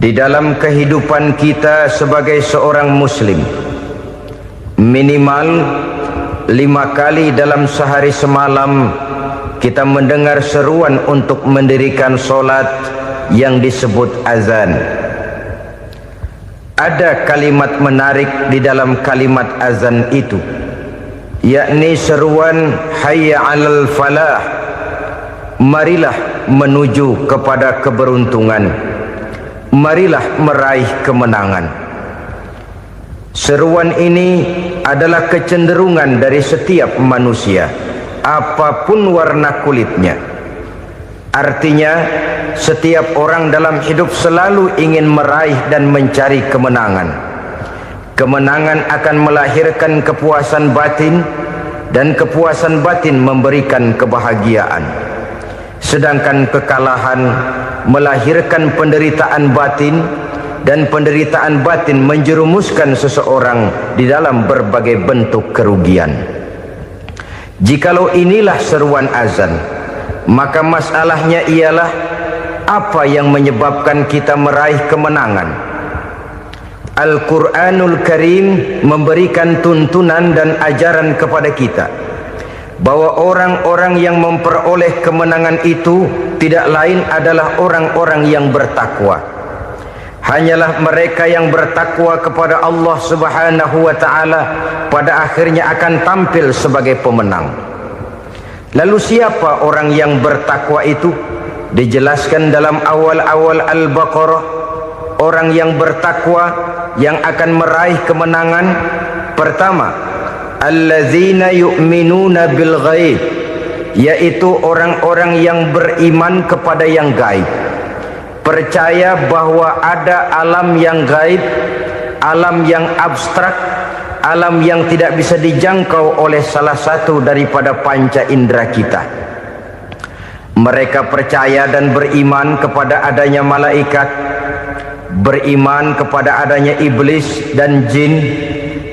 Di dalam kehidupan kita sebagai seorang muslim, minimal 5 kali dalam sehari semalam kita mendengar seruan untuk mendirikan solat yang disebut azan. Ada kalimat menarik di dalam kalimat azan itu, yakni seruan hayya 'alal falah, marilah menuju kepada keberuntungan, marilah meraih kemenangan. Seruan ini adalah kecenderungan dari setiap manusia, apapun warna kulitnya. Artinya, setiap orang dalam hidup selalu ingin meraih dan mencari kemenangan. Kemenangan akan melahirkan kepuasan batin, dan kepuasan batin memberikan kebahagiaan. Sedangkan kekalahan melahirkan penderitaan batin, dan penderitaan batin menjerumuskan seseorang di dalam berbagai bentuk kerugian. Jikalau inilah seruan azan, maka masalahnya ialah apa yang menyebabkan kita meraih kemenangan. Al-Quranul Karim memberikan tuntunan dan ajaran kepada kita bahwa orang-orang yang memperoleh kemenangan itu tidak lain adalah orang-orang yang bertakwa. Hanyalah mereka yang bertakwa kepada Allah Subhanahu wa ta'ala pada akhirnya akan tampil sebagai pemenang. Lalu siapa orang yang bertakwa itu? Dijelaskan dalam awal-awal Al-Baqarah, orang yang bertakwa yang akan meraih kemenangan. Pertama, allazina yu'minuna bil ghaib, yaitu orang-orang yang beriman kepada yang gaib, percaya bahwa ada alam yang gaib, alam yang abstrak, alam yang tidak bisa dijangkau oleh salah satu daripada panca indera kita. Mereka percaya dan beriman kepada adanya malaikat, beriman kepada adanya iblis dan jin,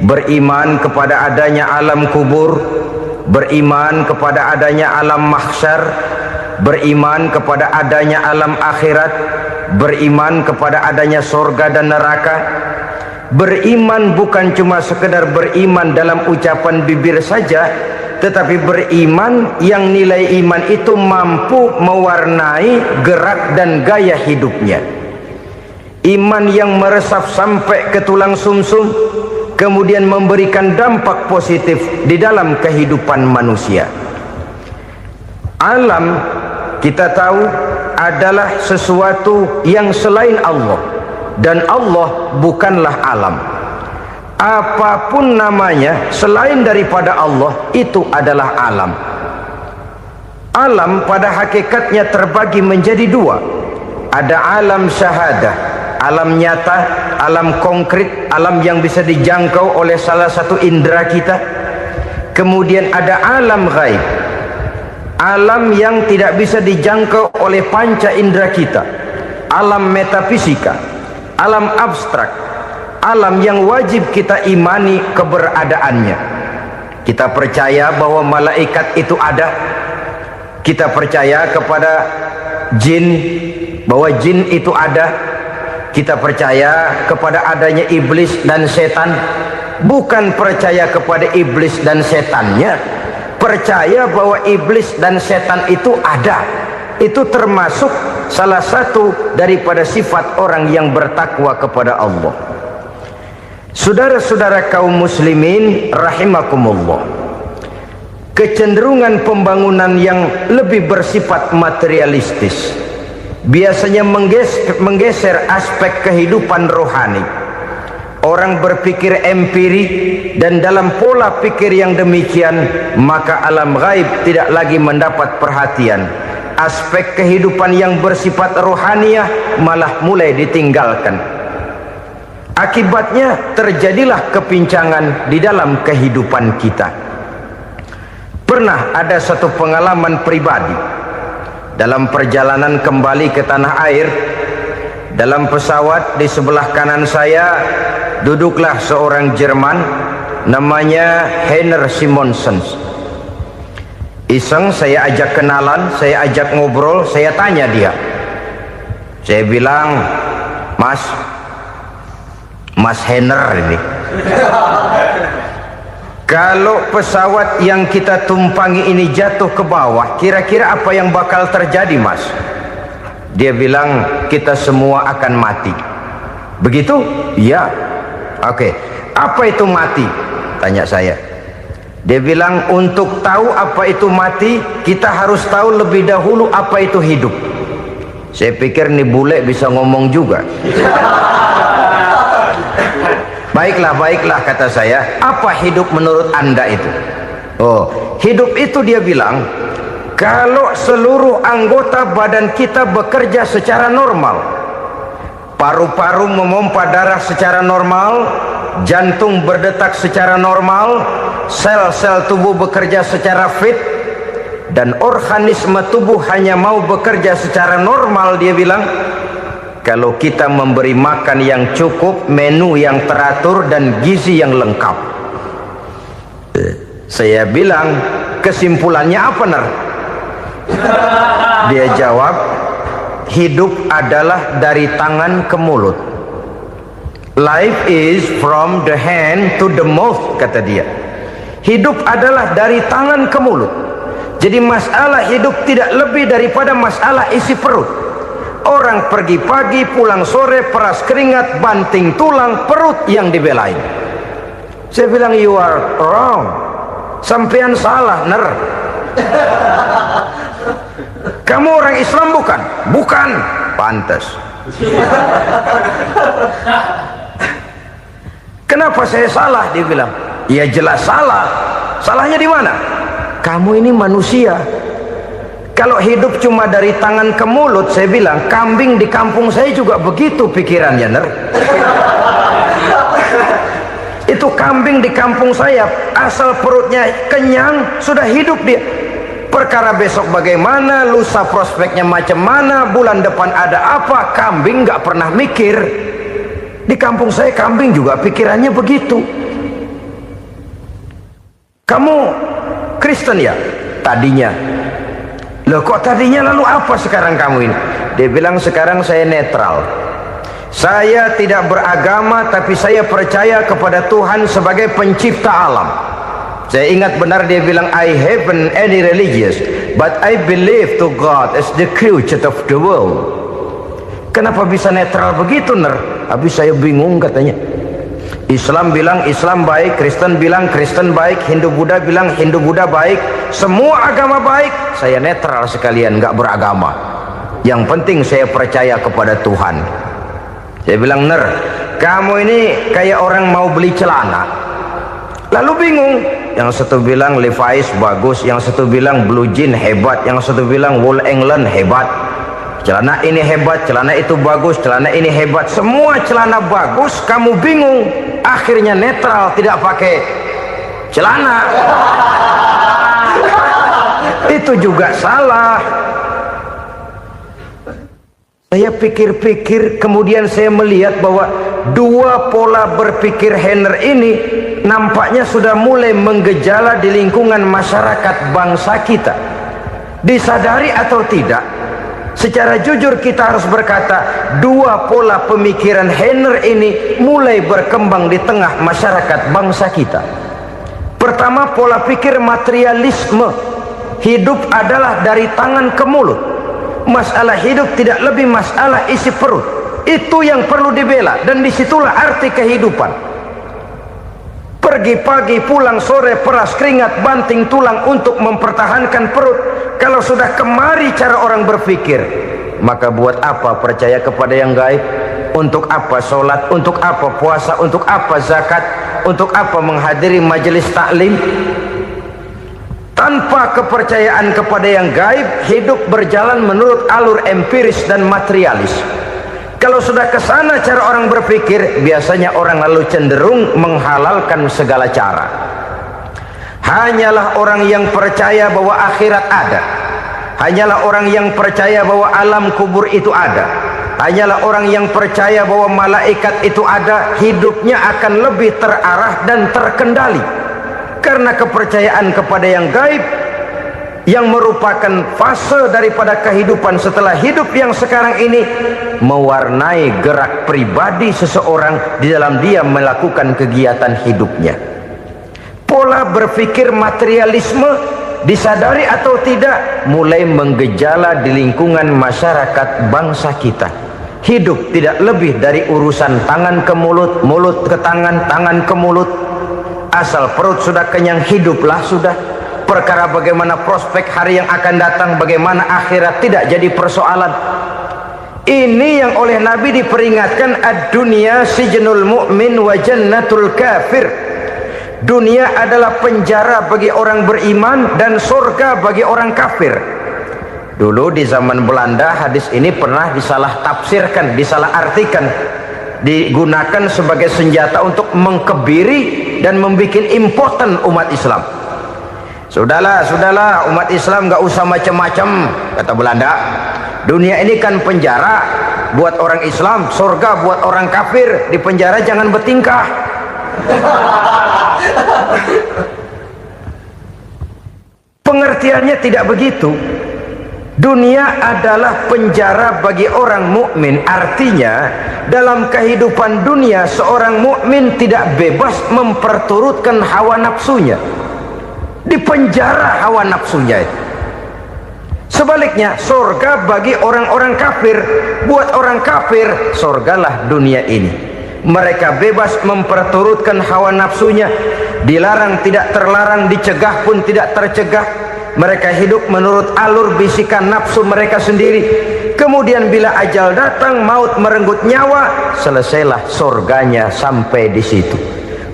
beriman kepada adanya alam kubur, beriman kepada adanya alam mahsyar, beriman kepada adanya alam akhirat, beriman kepada adanya surga dan neraka. Beriman bukan cuma sekedar beriman dalam ucapan bibir saja, tetapi beriman yang nilai iman itu mampu mewarnai gerak dan gaya hidupnya. Iman yang meresap sampai ke tulang sumsum, kemudian memberikan dampak positif di dalam kehidupan manusia. Alam, kita tahu, adalah sesuatu yang selain Allah, dan Allah bukanlah alam. Apapun namanya selain daripada Allah, itu adalah alam. Alam pada hakikatnya terbagi menjadi dua. Ada alam syahadah, alam nyata, alam konkret, alam yang bisa dijangkau oleh salah satu indera kita. Kemudian ada alam ghaib, alam yang tidak bisa dijangkau oleh panca indera kita, alam metafisika, alam abstrak, alam yang wajib kita imani keberadaannya. Kita percaya bahwa malaikat itu ada, kita percaya kepada jin, bahwa jin itu ada, kita percaya kepada adanya iblis dan setan. Bukan percaya kepada iblis dan setannya, percaya bahwa iblis dan setan itu ada. Itu termasuk salah satu daripada sifat orang yang bertakwa kepada Allah. Saudara-saudara kaum muslimin rahimakumullah, kecenderungan pembangunan yang lebih bersifat materialistis biasanya menggeser aspek kehidupan rohani. Orang berpikir empiri, dan dalam pola pikir yang demikian maka alam gaib tidak lagi mendapat perhatian. Aspek kehidupan yang bersifat rohaniah malah mulai ditinggalkan. Akibatnya terjadilah kepincangan di dalam kehidupan kita. Pernah ada satu pengalaman pribadi dalam perjalanan kembali ke tanah air. Dalam pesawat di sebelah kanan saya duduklah seorang Jerman namanya Heiner Simonsen. Iseng saya ajak kenalan, saya ajak ngobrol, saya tanya dia. Saya bilang, Mas Henner ini. Kalau pesawat yang kita tumpangi ini jatuh ke bawah, kira-kira apa yang bakal terjadi, Mas? Dia bilang, kita semua akan mati. Begitu? Ya. Oke. Apa itu mati? Tanya saya. Dia bilang, untuk tahu apa itu mati, kita harus tahu lebih dahulu apa itu hidup. Saya pikir nih bule bisa ngomong juga. Baiklah kata saya. Apa hidup menurut Anda itu? Oh, hidup itu dia bilang, kalau seluruh anggota badan kita bekerja secara normal, paru-paru memompa darah secara normal, jantung berdetak secara normal, sel-sel tubuh bekerja secara fit, dan organisme tubuh hanya mau bekerja secara normal, dia bilang, kalau kita memberi makan yang cukup, menu yang teratur, dan gizi yang lengkap. Saya bilang, kesimpulannya apa, Ner? Dia jawab, hidup adalah dari tangan ke mulut. Life is from the hand to the mouth, kata dia. Hidup adalah dari tangan ke mulut. Jadi masalah hidup tidak lebih daripada masalah isi perut. Orang pergi pagi, pulang sore, peras keringat, banting tulang, perut yang dibelain. Saya bilang, you are wrong. Sampean salah, Ner. Kamu orang Islam bukan? Bukan. Pantas. Kenapa saya salah? Dia bilang, ya jelas salah. Salahnya di mana? Kamu ini manusia. Kalau hidup cuma dari tangan ke mulut, saya bilang, kambing di kampung saya juga begitu pikirannya, Ner. Itu kambing di kampung saya, asal perutnya kenyang, sudah hidup dia. Perkara besok bagaimana, lusa prospeknya macam mana, bulan depan ada apa, kambing nggak pernah mikir. Di kampung saya kambing juga pikirannya begitu. Kamu Kristen ya? Tadinya. Loh kok tadinya, lalu apa sekarang kamu ini? Dia bilang, sekarang saya netral. Saya tidak beragama, tapi saya percaya kepada Tuhan sebagai pencipta alam. Saya ingat benar dia bilang, I haven't any religious, but I believe to God as the creator of the world. Kenapa bisa netral begitu, Ner? Habis saya bingung katanya. Islam bilang Islam baik, Kristen bilang Kristen baik, Hindu Buddha bilang Hindu Buddha baik, semua agama baik. Saya netral sekalian, nggak beragama. Yang penting saya percaya kepada Tuhan. Saya bilang, Ner, kamu ini kayak orang mau beli celana, lalu bingung. Yang satu bilang Levi's bagus, yang satu bilang Blue Jean hebat, yang satu bilang Wool England hebat. Celana ini hebat, celana itu bagus, celana ini hebat, semua celana bagus, kamu bingung. Akhirnya netral, tidak pakai celana. Itu juga salah. Saya pikir-pikir, kemudian saya melihat bahwa dua pola berpikir Henner ini nampaknya sudah mulai menggejala di lingkungan masyarakat bangsa kita. Disadari atau tidak, secara jujur kita harus berkata, dua pola pemikiran Henner ini mulai berkembang di tengah masyarakat bangsa kita. Pertama, pola pikir materialisme. Hidup adalah dari tangan ke mulut. Masalah hidup tidak lebih masalah isi perut. Itu yang perlu dibela, dan disitulah arti kehidupan. Pergi pagi, pulang sore, peras keringat, banting tulang untuk mempertahankan perut. Kalau sudah kemari cara orang berpikir, maka buat apa percaya kepada yang gaib? Untuk apa sholat? Untuk apa puasa? Untuk apa zakat? Untuk apa menghadiri majelis taklim? Tanpa kepercayaan kepada yang gaib, hidup berjalan menurut alur empiris dan materialis. Kalau sudah ke sana cara orang berpikir, biasanya orang lalu cenderung menghalalkan segala cara. Hanyalah orang yang percaya bahwa akhirat ada, hanyalah orang yang percaya bahwa alam kubur itu ada, hanyalah orang yang percaya bahwa malaikat itu ada, hidupnya akan lebih terarah dan terkendali. Karena kepercayaan kepada yang gaib, yang merupakan fase daripada kehidupan setelah hidup yang sekarang ini, mewarnai gerak pribadi seseorang di dalam dia melakukan kegiatan hidupnya. Pola berpikir materialisme, disadari atau tidak, mulai menggejala di lingkungan masyarakat bangsa kita. Hidup tidak lebih dari urusan tangan ke mulut, mulut ke tangan, tangan ke mulut. Asal perut sudah kenyang, hiduplah sudah. Perkara bagaimana prospek hari yang akan datang, bagaimana akhirat, tidak jadi persoalan. Ini yang oleh Nabi diperingatkan, ad-dunya sijnul mu'min wa jannatul kafir. Dunia adalah penjara bagi orang beriman dan surga bagi orang kafir. Dulu di zaman Belanda hadis ini pernah disalah tafsirkan, disalah artikan, digunakan sebagai senjata untuk mengkebiri dan membuat impoten umat Islam. Sudahlah umat Islam gak usah macam-macam, kata Belanda. Dunia ini kan penjara buat orang Islam, surga buat orang kafir. Di penjara jangan bertingkah. Pengertiannya tidak begitu. Dunia adalah penjara bagi orang mukmin. Artinya dalam kehidupan dunia seorang mukmin tidak bebas memperturutkan hawa nafsunya. Di penjara hawa nafsunya. Sebaliknya surga bagi orang-orang kafir. Buat orang kafir surgalah dunia ini. Mereka bebas memperturutkan hawa nafsunya, dilarang tidak terlarang, dicegah pun tidak tercegah. Mereka hidup menurut alur bisikan nafsu mereka sendiri. Kemudian bila ajal datang, maut merenggut nyawa, selesailah surganya sampai di situ.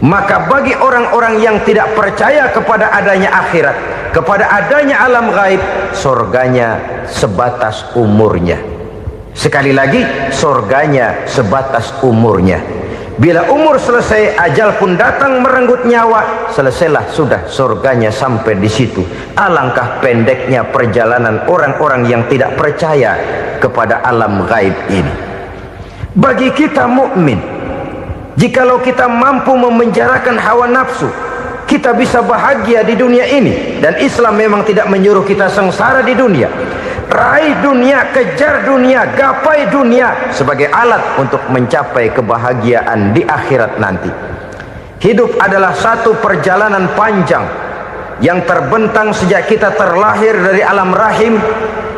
Maka bagi orang-orang yang tidak percaya kepada adanya akhirat, kepada adanya alam gaib, surganya sebatas umurnya. Sekali lagi, surganya sebatas umurnya. Bila umur selesai, ajal pun datang merenggut nyawa, selesailah sudah surganya sampai di situ. Alangkah pendeknya perjalanan orang-orang yang tidak percaya kepada alam gaib ini. Bagi kita mukmin, jikalau kita mampu memenjarakan hawa nafsu, kita bisa bahagia di dunia ini. Dan Islam memang tidak menyuruh kita sengsara di dunia. Raih dunia, kejar dunia, gapai dunia sebagai alat untuk mencapai kebahagiaan di akhirat nanti. Hidup adalah satu perjalanan panjang yang terbentang sejak kita terlahir dari alam rahim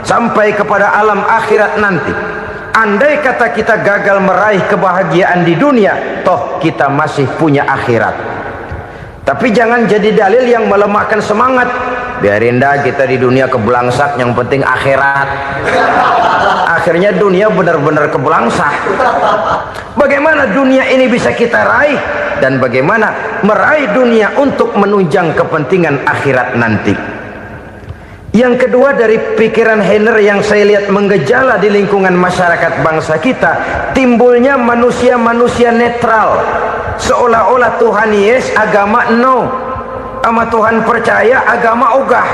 sampai kepada alam akhirat nanti. Andai kata kita gagal meraih kebahagiaan di dunia, toh kita masih punya akhirat. Tapi jangan jadi dalil yang melemahkan semangat. Biarin dah kita di dunia kebelangsak, yang penting akhirat. Akhirnya dunia benar-benar kebelangsak. Bagaimana dunia ini bisa kita raih, dan bagaimana meraih dunia untuk menunjang kepentingan akhirat nanti. Yang kedua, dari pikiran Heiner yang saya lihat menggejala di lingkungan masyarakat bangsa kita, timbulnya manusia-manusia netral. Seolah-olah Tuhan yes, agama no. Sama Tuhan percaya, agama ogah.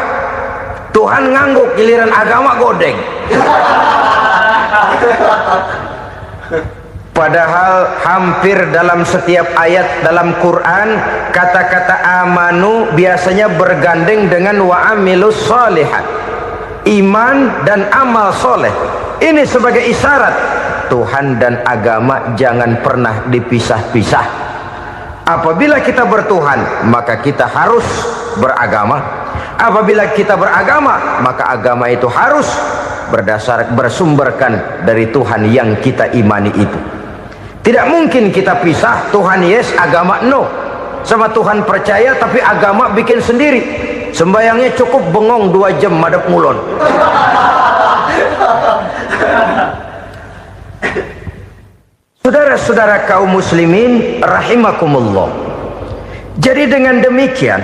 Tuhan ngangguk, giliran agama godeng. Padahal hampir dalam setiap ayat dalam Quran, kata-kata amanu biasanya bergandeng dengan wa amilus sholihat, iman dan amal soleh. Ini sebagai isyarat Tuhan dan agama jangan pernah dipisah-pisah. Apabila kita bertuhan, maka kita harus beragama. Apabila kita beragama, maka agama itu harus bersumberkan dari Tuhan yang kita imani itu. Tidak mungkin kita pisah, Tuhan yes, agama no. Sama Tuhan percaya tapi agama bikin sendiri. Sembayangnya cukup bengong 2 jam madep mulon. Saudara-saudara kaum muslimin rahimakumullah. Jadi dengan demikian,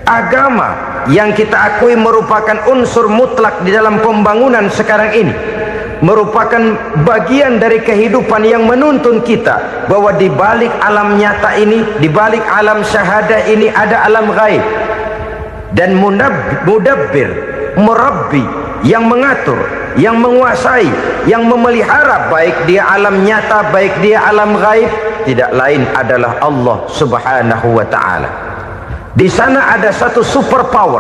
agama yang kita akui merupakan unsur mutlak di dalam pembangunan sekarang ini, merupakan bagian dari kehidupan yang menuntun kita bahwa di balik alam nyata ini, di balik alam syahadah ini ada alam gaib. Dan mudabbir, murabbi, yang mengatur, yang menguasai, yang memelihara baik dia alam nyata, baik dia alam gaib, tidak lain adalah Allah Subhanahu wa ta'ala. Di sana ada satu super power,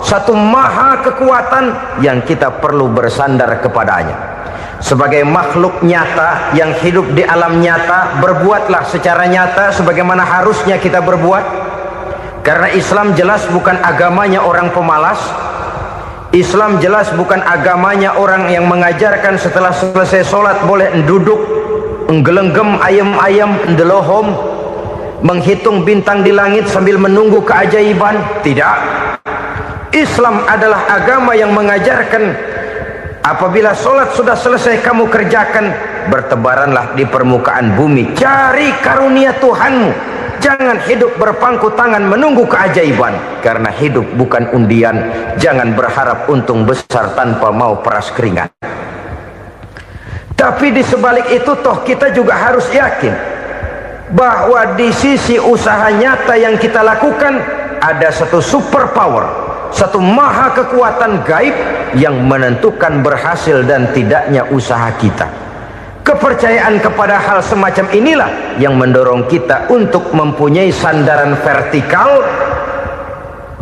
satu maha kekuatan yang kita perlu bersandar kepadanya. Sebagai makhluk nyata yang hidup di alam nyata, berbuatlah secara nyata sebagaimana harusnya kita berbuat. Karena Islam jelas bukan agamanya orang pemalas. Islam jelas bukan agamanya orang yang mengajarkan setelah selesai sholat boleh duduk, nggelenggem ayam-ayam, ndelohom, menghitung bintang di langit sambil menunggu keajaiban. Tidak. Islam adalah agama yang mengajarkan apabila sholat sudah selesai kamu kerjakan, bertebaranlah di permukaan bumi, cari karunia Tuhanmu. Jangan hidup berpangku tangan menunggu keajaiban, karena hidup bukan undian. Jangan berharap untung besar tanpa mau peras keringat. Tapi di sebalik itu toh kita juga harus yakin bahwa di sisi usaha nyata yang kita lakukan ada satu super power, satu maha kekuatan gaib yang menentukan berhasil dan tidaknya usaha kita. Kepercayaan kepada hal semacam inilah yang mendorong kita untuk mempunyai sandaran vertikal,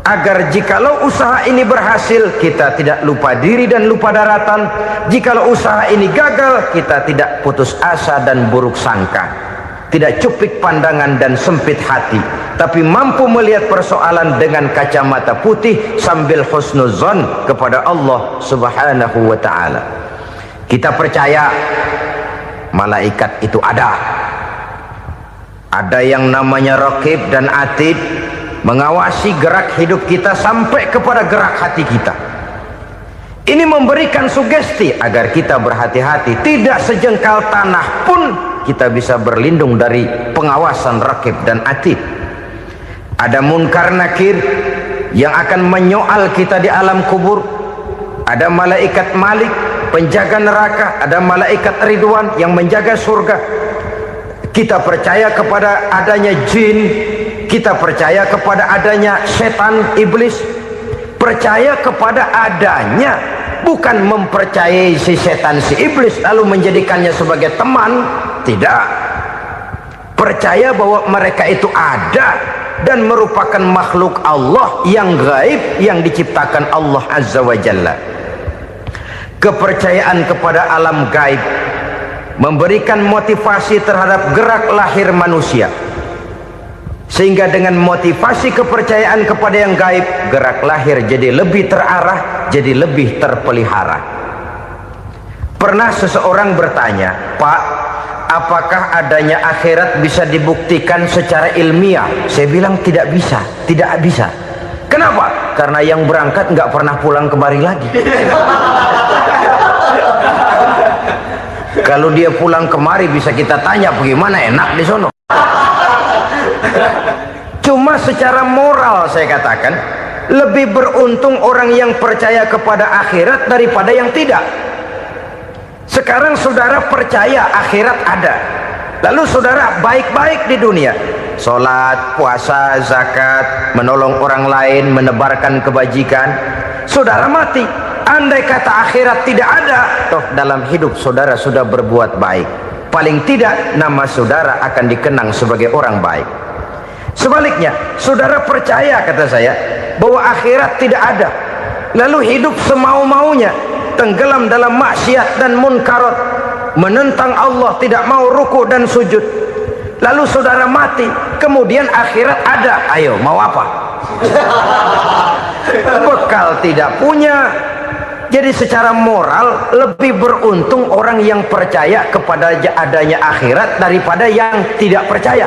agar jikalau usaha ini berhasil kita tidak lupa diri dan lupa daratan. Jikalau usaha ini gagal kita tidak putus asa dan buruk sangka, tidak cupik pandangan dan sempit hati, tapi mampu melihat persoalan dengan kacamata putih sambil husnuzon kepada Allah Subhanahu wa ta'ala. Kita percaya malaikat itu ada yang namanya raqib dan atid, mengawasi gerak hidup kita sampai kepada gerak hati kita. Ini memberikan sugesti agar kita berhati-hati, tidak sejengkal tanah pun kita bisa berlindung dari pengawasan raqib dan atid. Ada munkar nakir yang akan menyoal kita di alam kubur. Ada malaikat Malik, penjaga neraka. Ada malaikat Ridwan yang menjaga surga. Kita percaya kepada adanya jin, kita percaya kepada adanya setan, iblis. Percaya kepada adanya, bukan mempercayai si setan, si iblis lalu menjadikannya sebagai teman. Tidak. Percaya bahwa mereka itu ada dan merupakan makhluk Allah yang gaib yang diciptakan Allah Azza wa Jalla. Kepercayaan kepada alam gaib memberikan motivasi terhadap gerak lahir manusia, sehingga dengan motivasi kepercayaan kepada yang gaib, gerak lahir jadi lebih terarah, jadi lebih terpelihara. Pernah seseorang bertanya, "Pak, apakah adanya akhirat bisa dibuktikan secara ilmiah?" Saya bilang tidak bisa, tidak bisa. Kenapa? Karena yang berangkat nggak pernah pulang kembali lagi. Kalau dia pulang kemari bisa kita tanya bagaimana enak di sono. Cuma secara moral saya katakan, lebih beruntung orang yang percaya kepada akhirat daripada yang tidak. Sekarang saudara percaya akhirat ada, lalu saudara baik-baik di dunia, sholat, puasa, zakat, menolong orang lain, menebarkan kebajikan. Saudara mati, andai kata akhirat tidak ada, toh dalam hidup saudara sudah berbuat baik. Paling tidak nama saudara akan dikenang sebagai orang baik. Sebaliknya, saudara percaya, kata saya, bahwa akhirat tidak ada, lalu hidup semau-maunya, tenggelam dalam maksiat dan munkarat, menentang Allah, tidak mau ruku dan sujud. Lalu saudara mati, kemudian akhirat ada, ayo mau apa? Bekal tidak punya. Jadi secara moral lebih beruntung orang yang percaya kepada adanya akhirat daripada yang tidak percaya.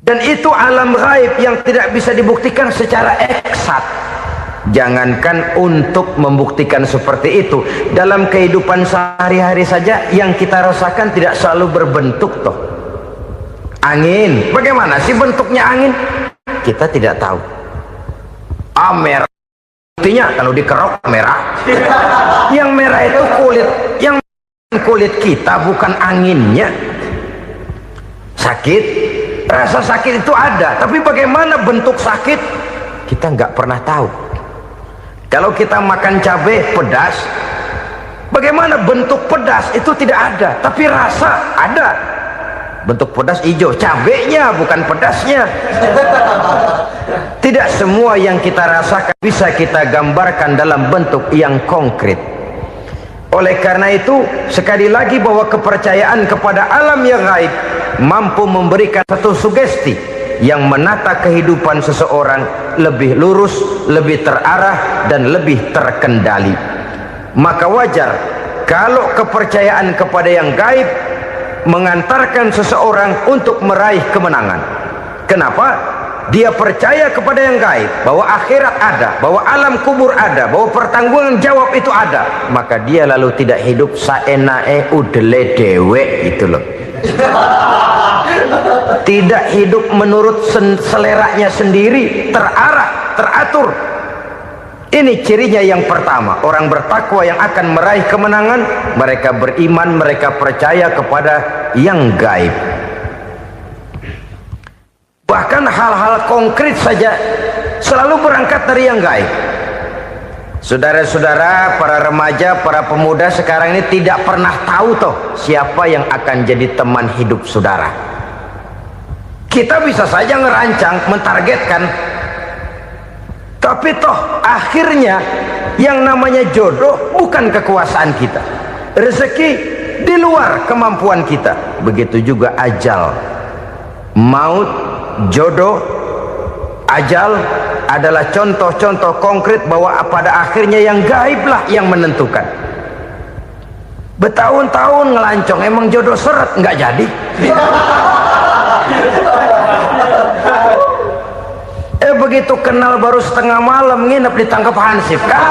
Dan itu alam gaib yang tidak bisa dibuktikan secara eksat. Jangankan untuk membuktikan seperti itu, dalam kehidupan sehari-hari saja yang kita rasakan tidak selalu berbentuk toh. Angin, bagaimana sih bentuknya angin? Kita tidak tahu. Merah, buktinya kalau dikerok merah. Yang merah itu kulit, yang kulit kita bukan anginnya. Sakit, rasa sakit itu ada, tapi bagaimana bentuk sakit kita nggak pernah tahu. Kalau kita makan cabai pedas, bagaimana bentuk pedas itu tidak ada, tapi rasa ada. bentuk pedas hijau, cabenya bukan pedasnya. Tidak semua yang kita rasakan bisa kita gambarkan dalam bentuk yang konkret. Oleh karena itu, sekali lagi bahwa kepercayaan kepada alam yang gaib mampu memberikan satu sugesti yang menata kehidupan seseorang lebih lurus, lebih terarah, dan lebih terkendali. Maka wajar kalau kepercayaan kepada yang gaib mengantarkan seseorang untuk meraih kemenangan. Kenapa? Dia percaya kepada yang gaib, bahwa akhirat ada, bahwa alam kubur ada, bahwa pertanggungan jawab itu ada. Maka dia lalu tidak hidup saenae udele dewe, itu loh. Tidak hidup menurut seleranya sendiri, terarah, teratur. Ini cirinya yang pertama. Orang bertakwa yang akan meraih kemenangan, mereka beriman, mereka percaya kepada yang gaib. Bahkan hal-hal konkret saja selalu berangkat dari yang gaib. Saudara-saudara, para remaja, para pemuda sekarang ini tidak pernah tahu toh siapa yang akan jadi teman hidup saudara. Kita bisa saja ngerancang, mentargetkan, tapi toh akhirnya yang namanya jodoh bukan kekuasaan kita. Rezeki di luar kemampuan kita. Begitu juga ajal, maut, jodoh, ajal adalah contoh-contoh konkret bahwa pada akhirnya yang gaiblah yang menentukan. Bertahun-tahun ngelancong, emang jodoh seret nggak jadi. Begitu kenal baru setengah malam nginep ditangkap hansip kan.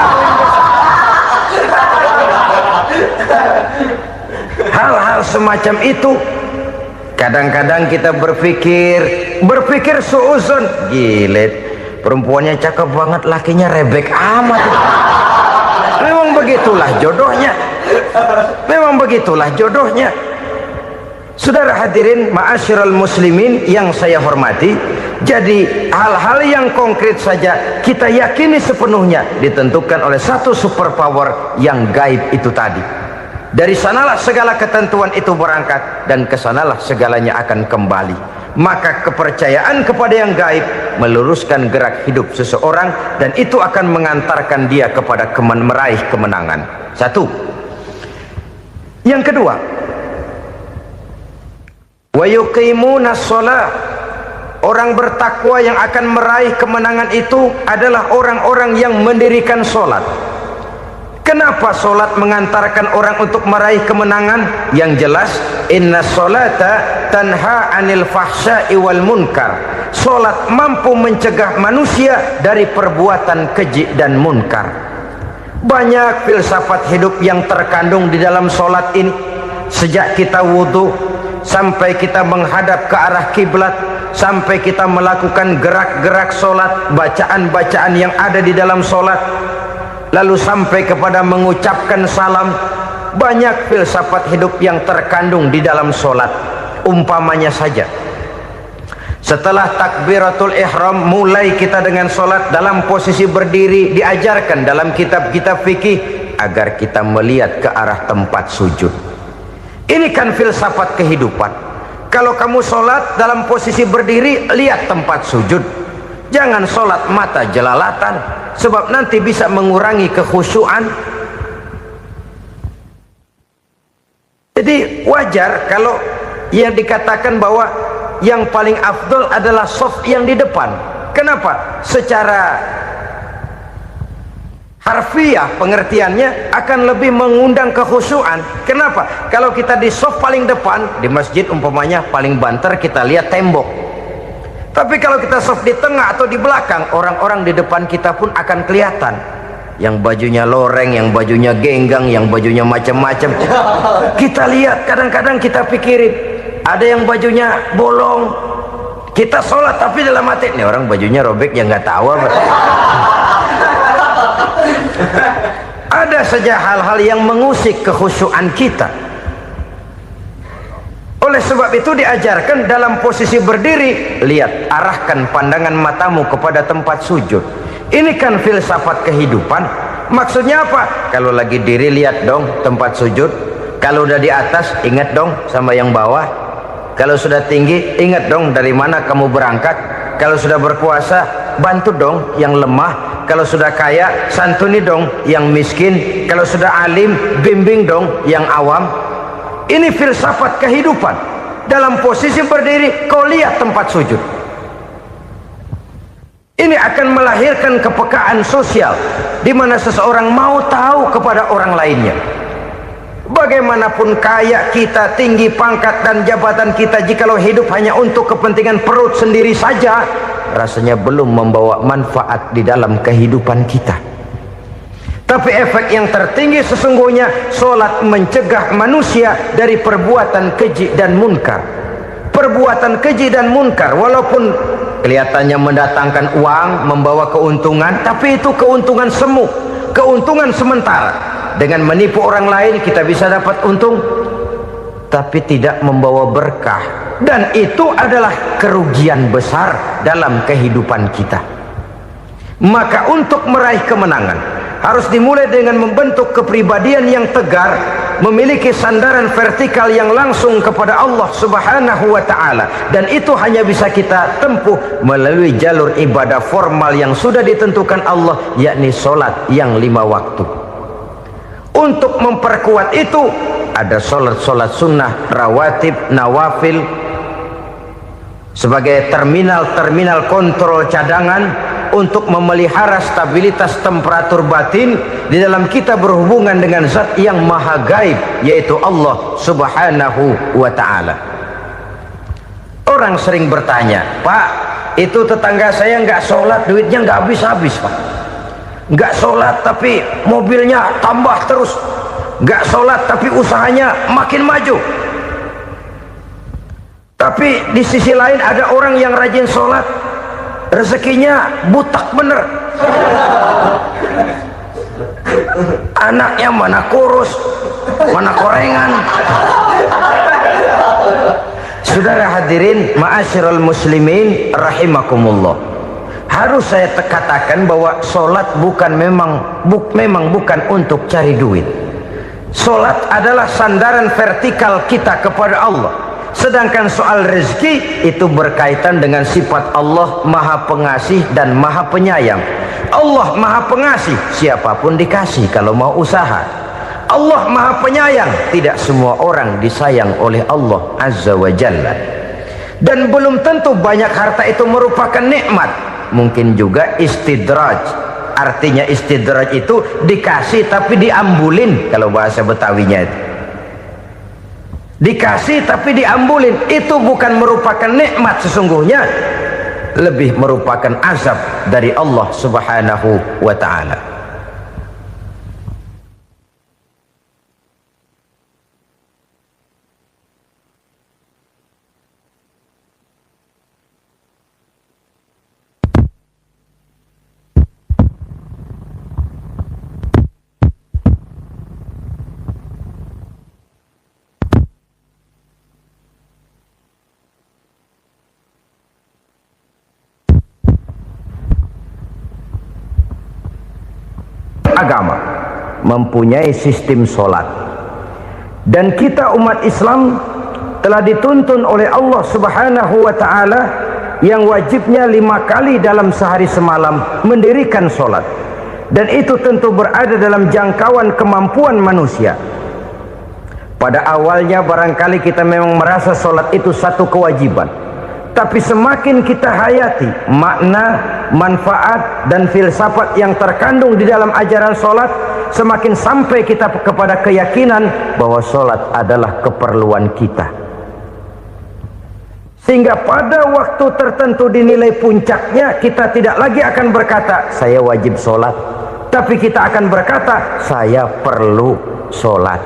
Hal-hal semacam itu kadang-kadang kita berpikir suuzon, gilet, perempuannya cakep banget, lakinya rebek amat. Memang begitulah jodohnya. Memang begitulah jodohnya. Saudara hadirin ma'asyiral muslimin yang saya hormati, jadi hal-hal yang konkret saja kita yakini sepenuhnya ditentukan oleh satu superpower yang gaib itu tadi. Dari sanalah segala ketentuan itu berangkat dan kesanalah segalanya akan kembali. Maka kepercayaan kepada yang gaib meluruskan gerak hidup seseorang dan itu akan mengantarkan dia kepada meraih kemenangan. Satu. Yang kedua, wa yuqimuna shalah. Orang bertakwa yang akan meraih kemenangan itu adalah orang-orang yang mendirikan sholat. Kenapa sholat mengantarkan orang untuk meraih kemenangan? Yang jelas, inna sholata tanha anil fahsya'i wal munkar. Sholat mampu mencegah manusia dari perbuatan keji dan munkar. Banyak filsafat hidup yang terkandung di dalam sholat ini. Sejak kita wudhu sampai kita menghadap ke arah kiblat, sampai kita melakukan gerak-gerak sholat, bacaan-bacaan yang ada di dalam sholat, lalu sampai kepada mengucapkan salam. Banyak filsafat hidup yang terkandung di dalam sholat. Umpamanya saja, setelah takbiratul ihram mulai kita dengan sholat dalam posisi berdiri, diajarkan dalam kitab-kitab fikih agar kita melihat ke arah tempat sujud. Ini kan filsafat kehidupan. Kalau kamu sholat dalam posisi berdiri, lihat tempat sujud. Jangan sholat mata jelalatan, sebab nanti bisa mengurangi kekhusyuan. Jadi wajar kalau yang dikatakan bahwa yang paling afdol adalah shaf yang di depan. Kenapa? Secara harfiah pengertiannya akan lebih mengundang kekhusyuan. Kenapa? Kalau kita di shaf paling depan di masjid umpamanya paling banter kita lihat tembok. Tapi kalau kita shaf di tengah atau di belakang, orang-orang di depan kita pun akan kelihatan. Yang bajunya loreng, yang bajunya genggang, yang bajunya macam-macam. Kita lihat, kadang-kadang kita pikirin, ada yang bajunya bolong. Kita sholat tapi dalam hati, nih orang bajunya robek yang nggak tahu apa. Ada saja hal-hal yang mengusik kekhusyuan kita. Oleh sebab itu diajarkan dalam posisi berdiri, lihat, arahkan pandangan matamu kepada tempat sujud. Ini kan filsafat kehidupan. Maksudnya apa? Kalau lagi diri lihat dong tempat sujud. Kalau udah di atas ingat dong sama yang bawah. Kalau sudah tinggi, ingat dong dari mana kamu berangkat. Kalau sudah berkuasa, bantu dong yang lemah. Kalau sudah kaya, santuni dong yang miskin. Kalau sudah alim, bimbing dong yang awam. Ini filsafat kehidupan. Dalam posisi berdiri, kau lihat tempat sujud. Ini akan melahirkan kepekaan sosial, di mana seseorang mau tahu kepada orang lainnya. Bagaimanapun kaya kita, tinggi pangkat dan jabatan kita, jikalau hidup hanya untuk kepentingan perut sendiri saja, rasanya belum membawa manfaat di dalam kehidupan kita. Tapi efek yang tertinggi sesungguhnya, solat mencegah manusia dari perbuatan keji dan munkar. Perbuatan keji dan munkar, walaupun kelihatannya mendatangkan uang, membawa keuntungan, tapi itu keuntungan semu, keuntungan sementara. Dengan menipu orang lain kita bisa dapat untung, tapi tidak membawa berkah, dan itu adalah kerugian besar dalam kehidupan kita. Maka untuk meraih kemenangan harus dimulai dengan membentuk kepribadian yang tegar, memiliki sandaran vertikal yang langsung kepada Allah Subhanahu wa ta'ala, dan itu hanya bisa kita tempuh melalui jalur ibadah formal yang sudah ditentukan Allah, yakni solat yang 5 waktu. Untuk memperkuat itu ada solat-solat sunnah, rawatib, nawafil sebagai terminal kontrol cadangan untuk memelihara stabilitas temperatur batin di dalam kita berhubungan dengan zat yang maha gaib, yaitu Allah Subhanahu wa ta'ala. Orang sering bertanya, Pak, itu tetangga saya nggak sholat, duitnya nggak habis-habis, Pak. Nggak sholat tapi mobilnya tambah terus, nggak sholat tapi usahanya makin maju. Tapi di sisi lain ada orang yang rajin sholat, rezekinya butak bener, anaknya mana kurus, mana korengan. Saudara hadirin ma'asyiral muslimin rahimakumullah, harus saya katakan bahwa solat memang bukan untuk cari duit. Solat adalah sandaran vertikal kita kepada Allah. Sedangkan soal rezeki itu berkaitan dengan sifat Allah maha pengasih dan maha penyayang. Allah maha pengasih, siapapun dikasih kalau mau usaha. Allah maha penyayang, tidak semua orang disayang oleh Allah Azza wa Jalla. Dan belum tentu banyak harta itu merupakan nikmat. Mungkin juga istidraj. Artinya istidraj itu dikasih tapi diambulin, kalau bahasa Betawinya itu. Dikasih tapi diambulin, itu bukan merupakan nikmat sesungguhnya, lebih merupakan azab dari Allah Subhanahu wa ta'ala. Agama mempunyai sistem solat, dan kita umat Islam telah dituntun oleh Allah Subhanahu wa ta'ala yang wajibnya 5 kali dalam sehari semalam mendirikan solat, dan itu tentu berada dalam jangkauan kemampuan manusia. Pada awalnya barangkali kita memang merasa solat itu satu kewajiban, tapi semakin kita hayati makna, manfaat dan filsafat yang terkandung di dalam ajaran solat, semakin sampai kita kepada keyakinan bahwa solat adalah keperluan kita. Sehingga pada waktu tertentu dinilai puncaknya, kita tidak lagi akan berkata saya wajib solat, tapi kita akan berkata saya perlu solat.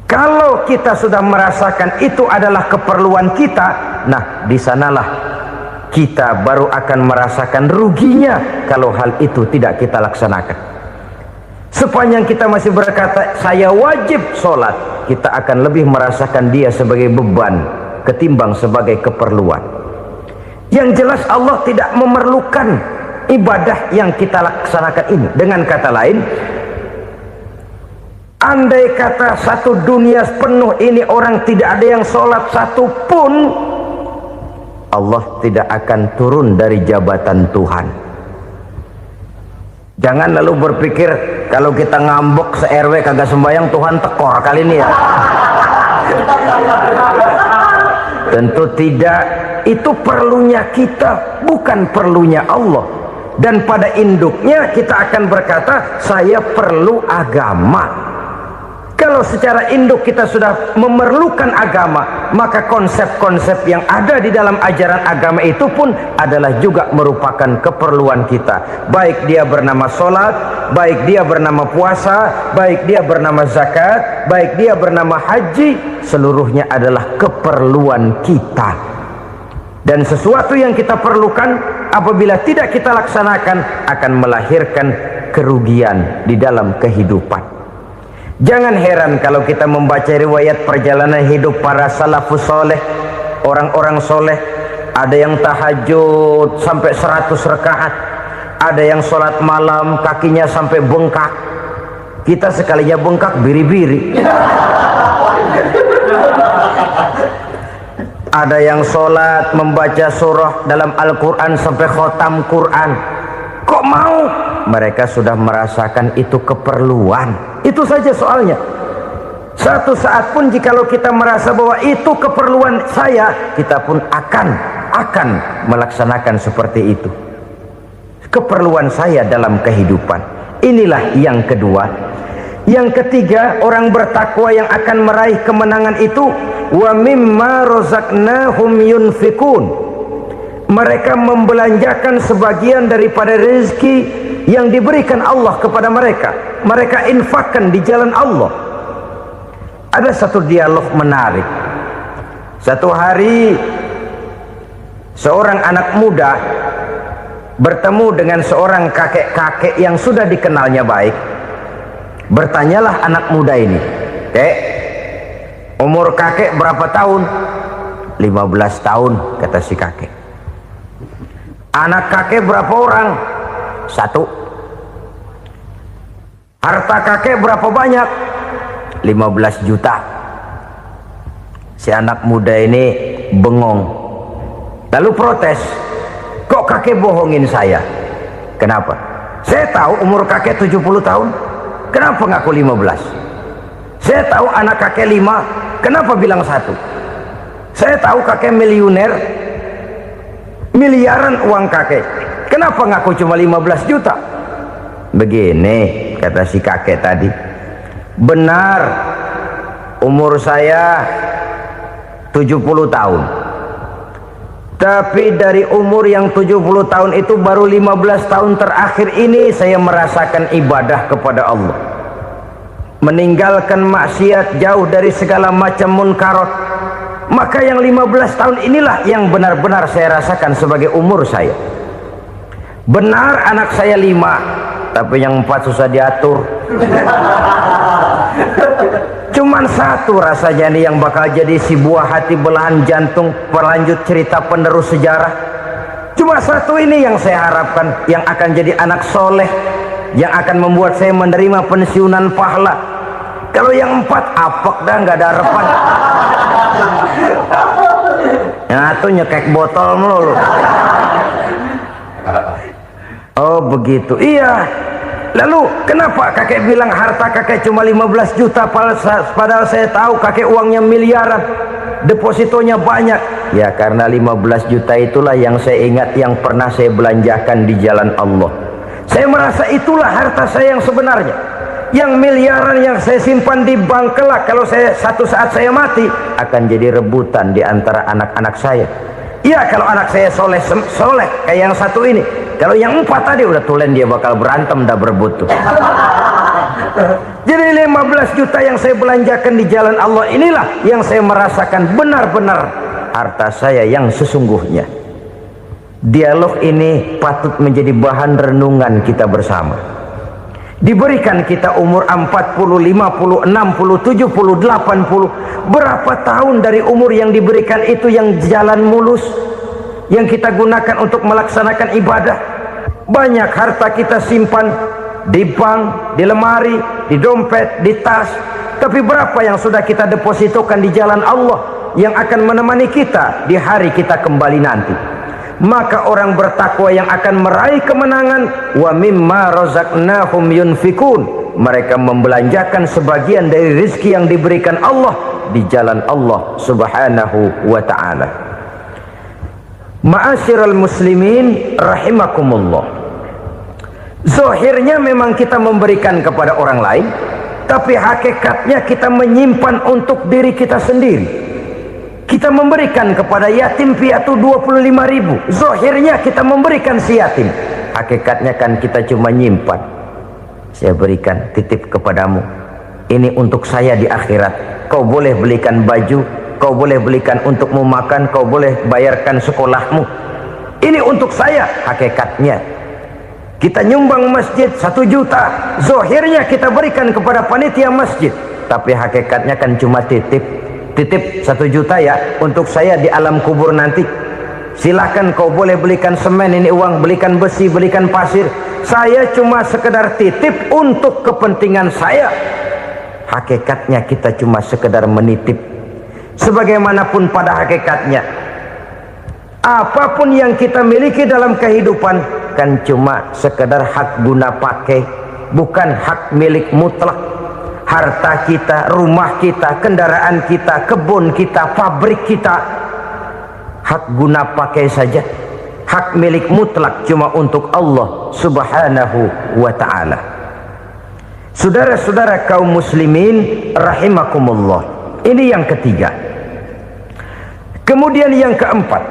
Kalau kita sudah merasakan itu adalah keperluan kita, nah di sanalah kita baru akan merasakan ruginya kalau hal itu tidak kita laksanakan. Sepanjang kita masih berkata saya wajib sholat, kita akan lebih merasakan dia sebagai beban ketimbang sebagai keperluan. Yang jelas Allah tidak memerlukan ibadah yang kita laksanakan ini. Dengan kata lain, Andai kata satu dunia penuh ini orang tidak ada yang sholat satu pun, Allah tidak akan turun dari jabatan Tuhan. Jangan lalu berpikir kalau kita ngambek se-RW kagak sembahyang Tuhan tekor kali ini ya. Tentu tidak. Itu perlunya kita, bukan perlunya Allah. Dan pada induknya kita akan berkata, saya perlu agama. Kalau secara induk kita sudah memerlukan agama, maka konsep-konsep yang ada di dalam ajaran agama itu pun adalah juga merupakan keperluan kita. Baik dia bernama sholat, baik dia bernama puasa, baik dia bernama zakat, baik dia bernama haji, seluruhnya adalah keperluan kita. Dan sesuatu yang kita perlukan apabila tidak kita laksanakan akan melahirkan kerugian di dalam kehidupan. Jangan heran kalau kita membaca riwayat perjalanan hidup para salafus soleh, orang-orang soleh. Ada yang tahajud sampai 100 rakaat, ada yang sholat malam kakinya sampai bengkak. Kita sekalinya bengkak biri-biri. Ada yang sholat membaca surah dalam Al-Quran sampai khotam Quran. Kok mau? Mereka sudah merasakan itu keperluan. Itu saja soalnya. Satu saat pun jikalau kita merasa bahwa itu keperluan saya, kita pun akan melaksanakan seperti itu. Keperluan saya dalam kehidupan. Inilah yang kedua. Yang ketiga, orang bertakwa yang akan meraih kemenangan itu, wa mimma razaqnahum yunfikun. Mereka membelanjakan sebagian daripada rezeki yang diberikan Allah kepada mereka. Mereka infakkan di jalan Allah. Ada satu dialog menarik. Satu hari seorang anak muda bertemu dengan seorang kakek-kakek yang sudah dikenalnya baik. Bertanyalah anak muda ini, "Kek, umur kakek berapa tahun?" 15 tahun, kata si kakek. Anak kakek berapa orang? 1. Harta kakek berapa banyak? 15 juta. Si anak muda ini bengong, lalu protes, "Kok kakek bohongin saya?" "Kenapa?" "Saya tahu umur kakek 70 tahun. Kenapa ngaku 15? Saya tahu anak kakek 5. Kenapa bilang 1? Saya tahu kakek miliuner, miliaran uang kakek. Kenapa ngaku cuma 15 juta? Begini, kata si kakek tadi. Benar, umur saya 70 tahun. Tapi dari umur yang 70 tahun itu baru 15 tahun terakhir ini saya merasakan ibadah kepada Allah. Meninggalkan maksiat, jauh dari segala macam munkarat. Maka yang 15 tahun inilah yang benar-benar saya rasakan sebagai umur saya. Benar anak saya 5, tapi yang 4 susah diatur. Cuman 1 rasanya nih yang bakal jadi si buah hati belahan jantung berlanjut cerita penerus sejarah. Cuma 1 ini yang saya harapkan, yang akan jadi anak soleh, yang akan membuat saya menerima pensiunan pahala. Kalau yang 4 apek dah, nggak ada harapan. Yang 1 nyekek botol melulu. Oh begitu, iya. Lalu kenapa kakek bilang harta kakek cuma 15 juta padahal saya tahu kakek uangnya miliaran, depositonya banyak? Ya karena 15 juta itulah yang saya ingat yang pernah saya belanjakan di jalan Allah. Saya merasa itulah harta saya yang sebenarnya. Yang miliaran yang saya simpan di bank kelak, kalau satu saat saya mati, akan jadi rebutan di antara anak-anak saya. Iya kalau anak saya soleh kayak yang 1 ini. Kalau yang 4 tadi udah tulen dia bakal berantem dah berebut tuh. Jadi 15 juta yang saya belanjakan di jalan Allah inilah yang saya merasakan benar-benar harta saya yang sesungguhnya. Dialog ini patut menjadi bahan renungan kita bersama. Diberikan kita umur 40, 50, 60, 70, 80. Berapa tahun dari umur yang diberikan itu yang jalan mulus, yang kita gunakan untuk melaksanakan ibadah? Banyak harta kita simpan di bank, di lemari, di dompet, di tas. Tapi berapa yang sudah kita depositokan di jalan Allah yang akan menemani kita di hari kita kembali nanti? Maka orang bertakwa yang akan meraih kemenangan, wa mimma razaqnahum yunfikun, mereka membelanjakan sebagian dari rezeki yang diberikan Allah di jalan Allah subhanahu wa ta'ala. Ma'asyiral muslimin rahimakumullah, zahirnya memang kita memberikan kepada orang lain, tapi hakikatnya kita menyimpan untuk diri kita sendiri. Kita memberikan kepada yatim piatu 25.000, zahirnya kita memberikan si yatim, hakikatnya kan kita cuma nyimpan. Saya berikan, titip kepadamu, ini untuk saya di akhirat. Kau boleh belikan baju, kau boleh belikan untukmu makan, kau boleh bayarkan sekolahmu, ini untuk saya. Hakikatnya kita nyumbang masjid 1 juta, zahirnya kita berikan kepada panitia masjid, tapi hakikatnya kan cuma titip 1 juta ya untuk saya di alam kubur nanti. Silahkan kau boleh belikan semen, ini uang, belikan besi, belikan pasir, saya cuma sekedar titip untuk kepentingan saya. Hakikatnya kita cuma sekedar menitip. Sebagaimanapun pada hakikatnya, apapun yang kita miliki dalam kehidupan kan cuma sekedar hak guna pakai, bukan hak milik mutlak. Harta kita, rumah kita, kendaraan kita, kebun kita, pabrik kita, hak guna pakai saja. Hak milik mutlak cuma untuk Allah subhanahu wa ta'ala. Saudara-saudara kaum muslimin rahimakumullah, ini yang ketiga. Kemudian yang keempat,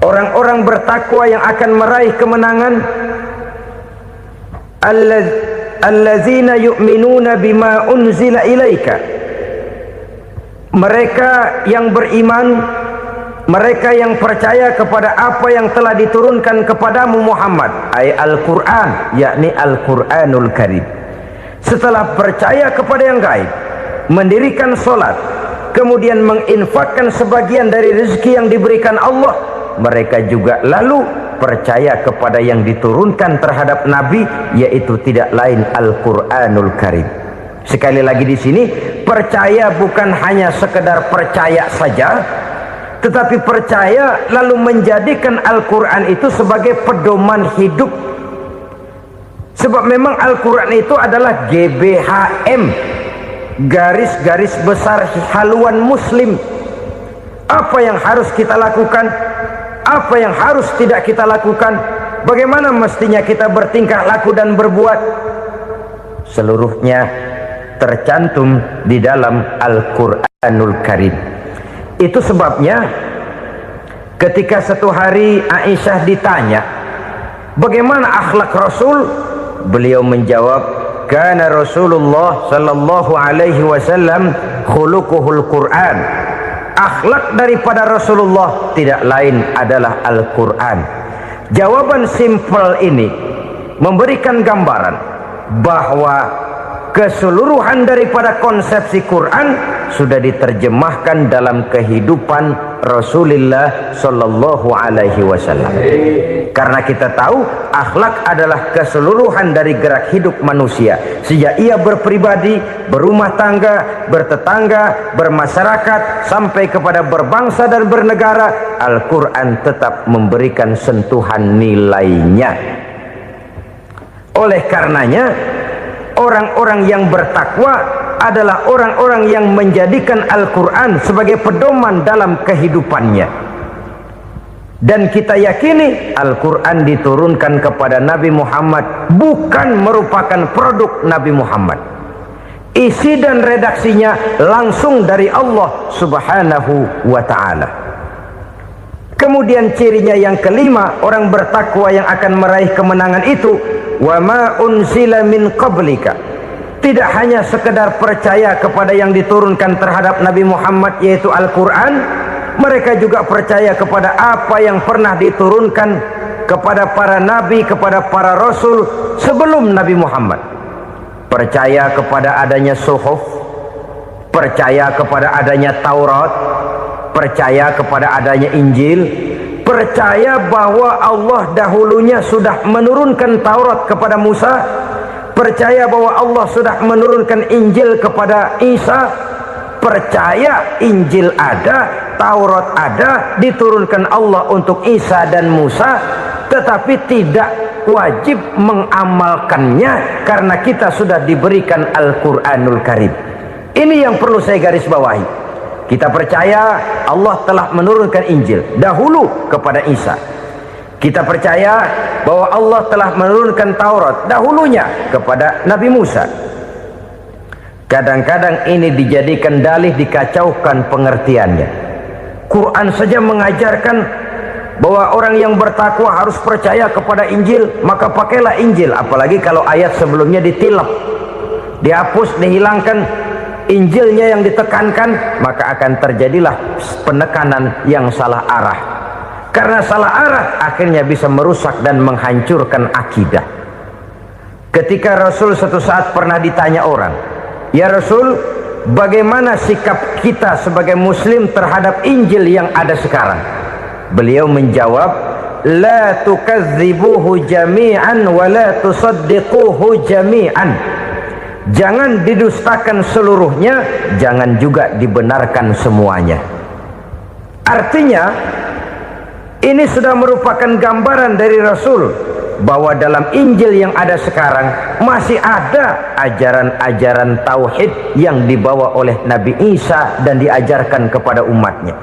orang-orang bertakwa yang akan meraih kemenangan, allazina yu'minuna bima unzila ilaika, mereka yang beriman, mereka yang percaya kepada apa yang telah diturunkan kepadamu Muhammad, ay Al-Quran, yakni Al-Quranul Karim. Setelah percaya kepada yang gaib, mendirikan solat, kemudian menginfakkan sebagian dari rezeki yang diberikan Allah, mereka juga lalu percaya kepada yang diturunkan terhadap Nabi, yaitu tidak lain Al-Quranul Karim. Sekali lagi di sini, percaya bukan hanya sekedar percaya saja, tetapi percaya lalu menjadikan Al-Quran itu sebagai pedoman hidup. Sebab memang Al-Quran itu adalah GBHM, garis-garis besar haluan muslim. Apa yang harus kita lakukan, apa yang harus tidak kita lakukan, bagaimana mestinya kita bertingkah laku dan berbuat, seluruhnya tercantum di dalam Al-Quranul Karim. Itu sebabnya ketika satu hari Aisyah ditanya bagaimana akhlak Rasul, beliau menjawab, kana Rasulullah sallallahu alaihi wasallam khuluquhul Quran. Akhlak daripada Rasulullah tidak lain adalah Al-Quran. Jawaban simpel ini memberikan gambaran bahwa keseluruhan daripada konsepsi Quran sudah diterjemahkan dalam kehidupan Rasulullah sallallahu alaihi wasallam. Karena kita tahu akhlak adalah keseluruhan dari gerak hidup manusia, sejak ia berpribadi, berumah tangga, bertetangga, bermasyarakat, sampai kepada berbangsa dan bernegara. Al-Quran tetap memberikan sentuhan nilainya. Oleh karenanya, orang-orang yang bertakwa adalah orang-orang yang menjadikan Al-Quran sebagai pedoman dalam kehidupannya. Dan kita yakini Al-Quran diturunkan kepada Nabi Muhammad bukan merupakan produk Nabi Muhammad. Isi dan redaksinya langsung dari Allah subhanahu wa ta'ala. Kemudian cirinya yang kelima, orang bertakwa yang akan meraih kemenangan itu, wa ma unzila min qablika, tidak hanya sekedar percaya kepada yang diturunkan terhadap Nabi Muhammad yaitu Al-Quran, mereka juga percaya kepada apa yang pernah diturunkan kepada para nabi, kepada para rasul sebelum Nabi Muhammad. Percaya kepada adanya suhuf, percaya kepada adanya Taurat, percaya kepada adanya Injil, percaya bahwa Allah dahulunya sudah menurunkan Taurat kepada Musa, percaya bahwa Allah sudah menurunkan Injil kepada Isa, percaya Injil ada, Taurat ada, diturunkan Allah untuk Isa dan Musa, tetapi tidak wajib mengamalkannya karena kita sudah diberikan Al-Quranul Karim. Ini yang perlu saya garis bawahi. Kita percaya Allah telah menurunkan Injil dahulu kepada Isa. Kita percaya bahwa Allah telah menurunkan Taurat dahulunya kepada Nabi Musa. Kadang-kadang ini dijadikan dalih, dikacaukan pengertiannya. Quran saja mengajarkan bahwa orang yang bertakwa harus percaya kepada Injil, maka pakailah Injil. Apalagi kalau ayat sebelumnya ditilap, dihapus, dihilangkan, Injilnya yang ditekankan, maka akan terjadilah penekanan yang salah arah. Karena salah arah akhirnya bisa merusak dan menghancurkan akidah. Ketika Rasul suatu saat pernah ditanya orang, "Ya Rasul, bagaimana sikap kita sebagai muslim terhadap Injil yang ada sekarang?" Beliau menjawab, "La tukadzibuhu jami'an wa la tusaddiquhu jami'an." Jangan didustakan seluruhnya, jangan juga dibenarkan semuanya. Artinya, ini sudah merupakan gambaran dari Rasul bahwa dalam Injil yang ada sekarang masih ada ajaran-ajaran tauhid yang dibawa oleh Nabi Isa dan diajarkan kepada umatnya.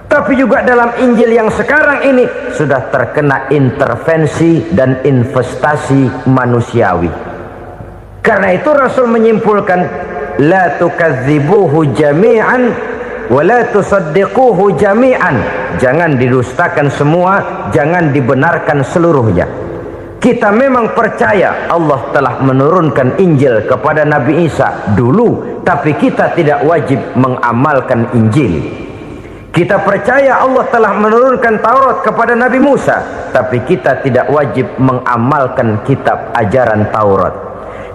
Tapi juga dalam Injil yang sekarang ini sudah terkena intervensi dan investasi manusiawi. Karena itu Rasul menyimpulkan, la tukadzibuhu jami'an wa la tusaddiquhu jami'an. Jangan didustakan semua, jangan dibenarkan seluruhnya. Kita memang percaya Allah telah menurunkan Injil kepada Nabi Isa dulu, tapi kita tidak wajib mengamalkan Injil. Kita percaya Allah telah menurunkan Taurat kepada Nabi Musa, tapi kita tidak wajib mengamalkan kitab ajaran Taurat.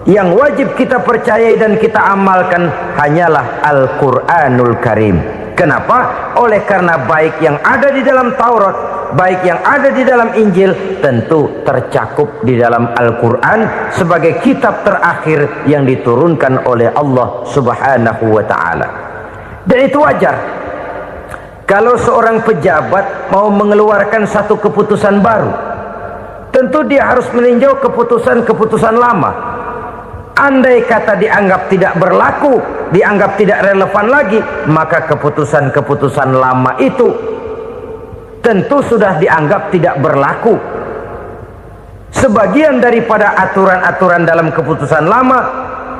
Yang wajib kita percayai dan kita amalkan hanyalah Al-Quranul Karim. Kenapa? Oleh karena baik yang ada di dalam Taurat, baik yang ada di dalam Injil, tentu tercakup di dalam Al-Quran sebagai kitab terakhir yang diturunkan oleh Allah Subhanahu wa Ta'ala. Dan itu wajar. Kalau seorang pejabat mau mengeluarkan satu keputusan baru, tentu dia harus meninjau keputusan-keputusan lama. Andai kata dianggap tidak berlaku, dianggap tidak relevan lagi, maka keputusan-keputusan lama itu tentu sudah dianggap tidak berlaku. Sebagian daripada aturan-aturan dalam keputusan lama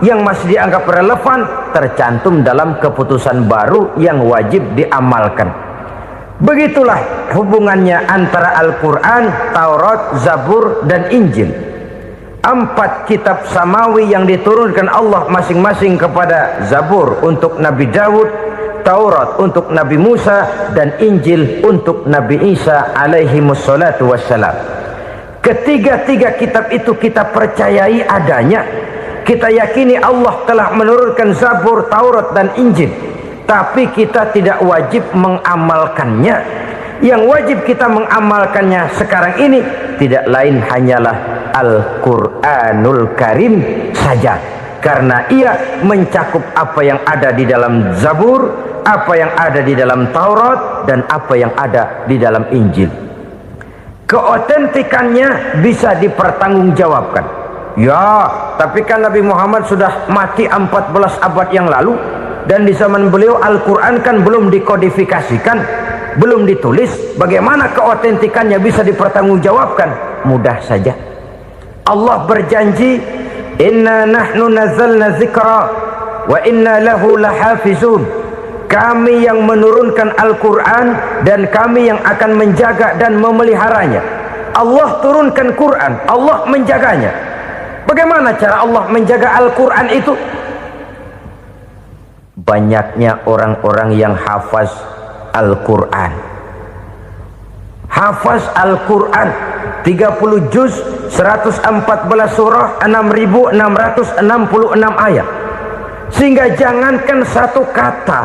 yang masih dianggap relevan tercantum dalam keputusan baru yang wajib diamalkan. Begitulah hubungannya antara Al-Quran, Taurat, Zabur, dan Injil. 4 kitab samawi yang diturunkan Allah masing-masing kepada Zabur untuk Nabi Daud, Taurat untuk Nabi Musa, dan Injil untuk Nabi Isa alaihi wassalatu wassalam. Ketiga-tiga kitab itu kita percayai adanya. Kita yakini Allah telah menurunkan Zabur, Taurat, dan Injil, tapi kita tidak wajib mengamalkannya. Yang wajib kita mengamalkannya sekarang ini tidak lain hanyalah Al-Quranul Karim saja, karena ia mencakup apa yang ada di dalam Zabur, apa yang ada di dalam Taurat, dan apa yang ada di dalam Injil. Keotentikannya bisa dipertanggungjawabkan. Ya, tapi kan Nabi Muhammad sudah mati 14 abad yang lalu, dan di zaman beliau Al-Quran kan belum dikodifikasikan, belum ditulis. Bagaimana keotentikannya bisa dipertanggungjawabkan? Mudah saja. Allah berjanji, inna nahnu nazzalna dzikra wa inna lahu lahafizun. Kami yang menurunkan Al-Quran dan kami yang akan menjaga dan memeliharanya. Allah turunkan Quran, Allah menjaganya. Bagaimana cara Allah menjaga Al-Quran itu? Banyaknya orang-orang yang hafaz Al-Quran. Hafaz Al-Quran 30 juz, 114 surah, 6.666 ayat. Sehingga jangankan satu kata,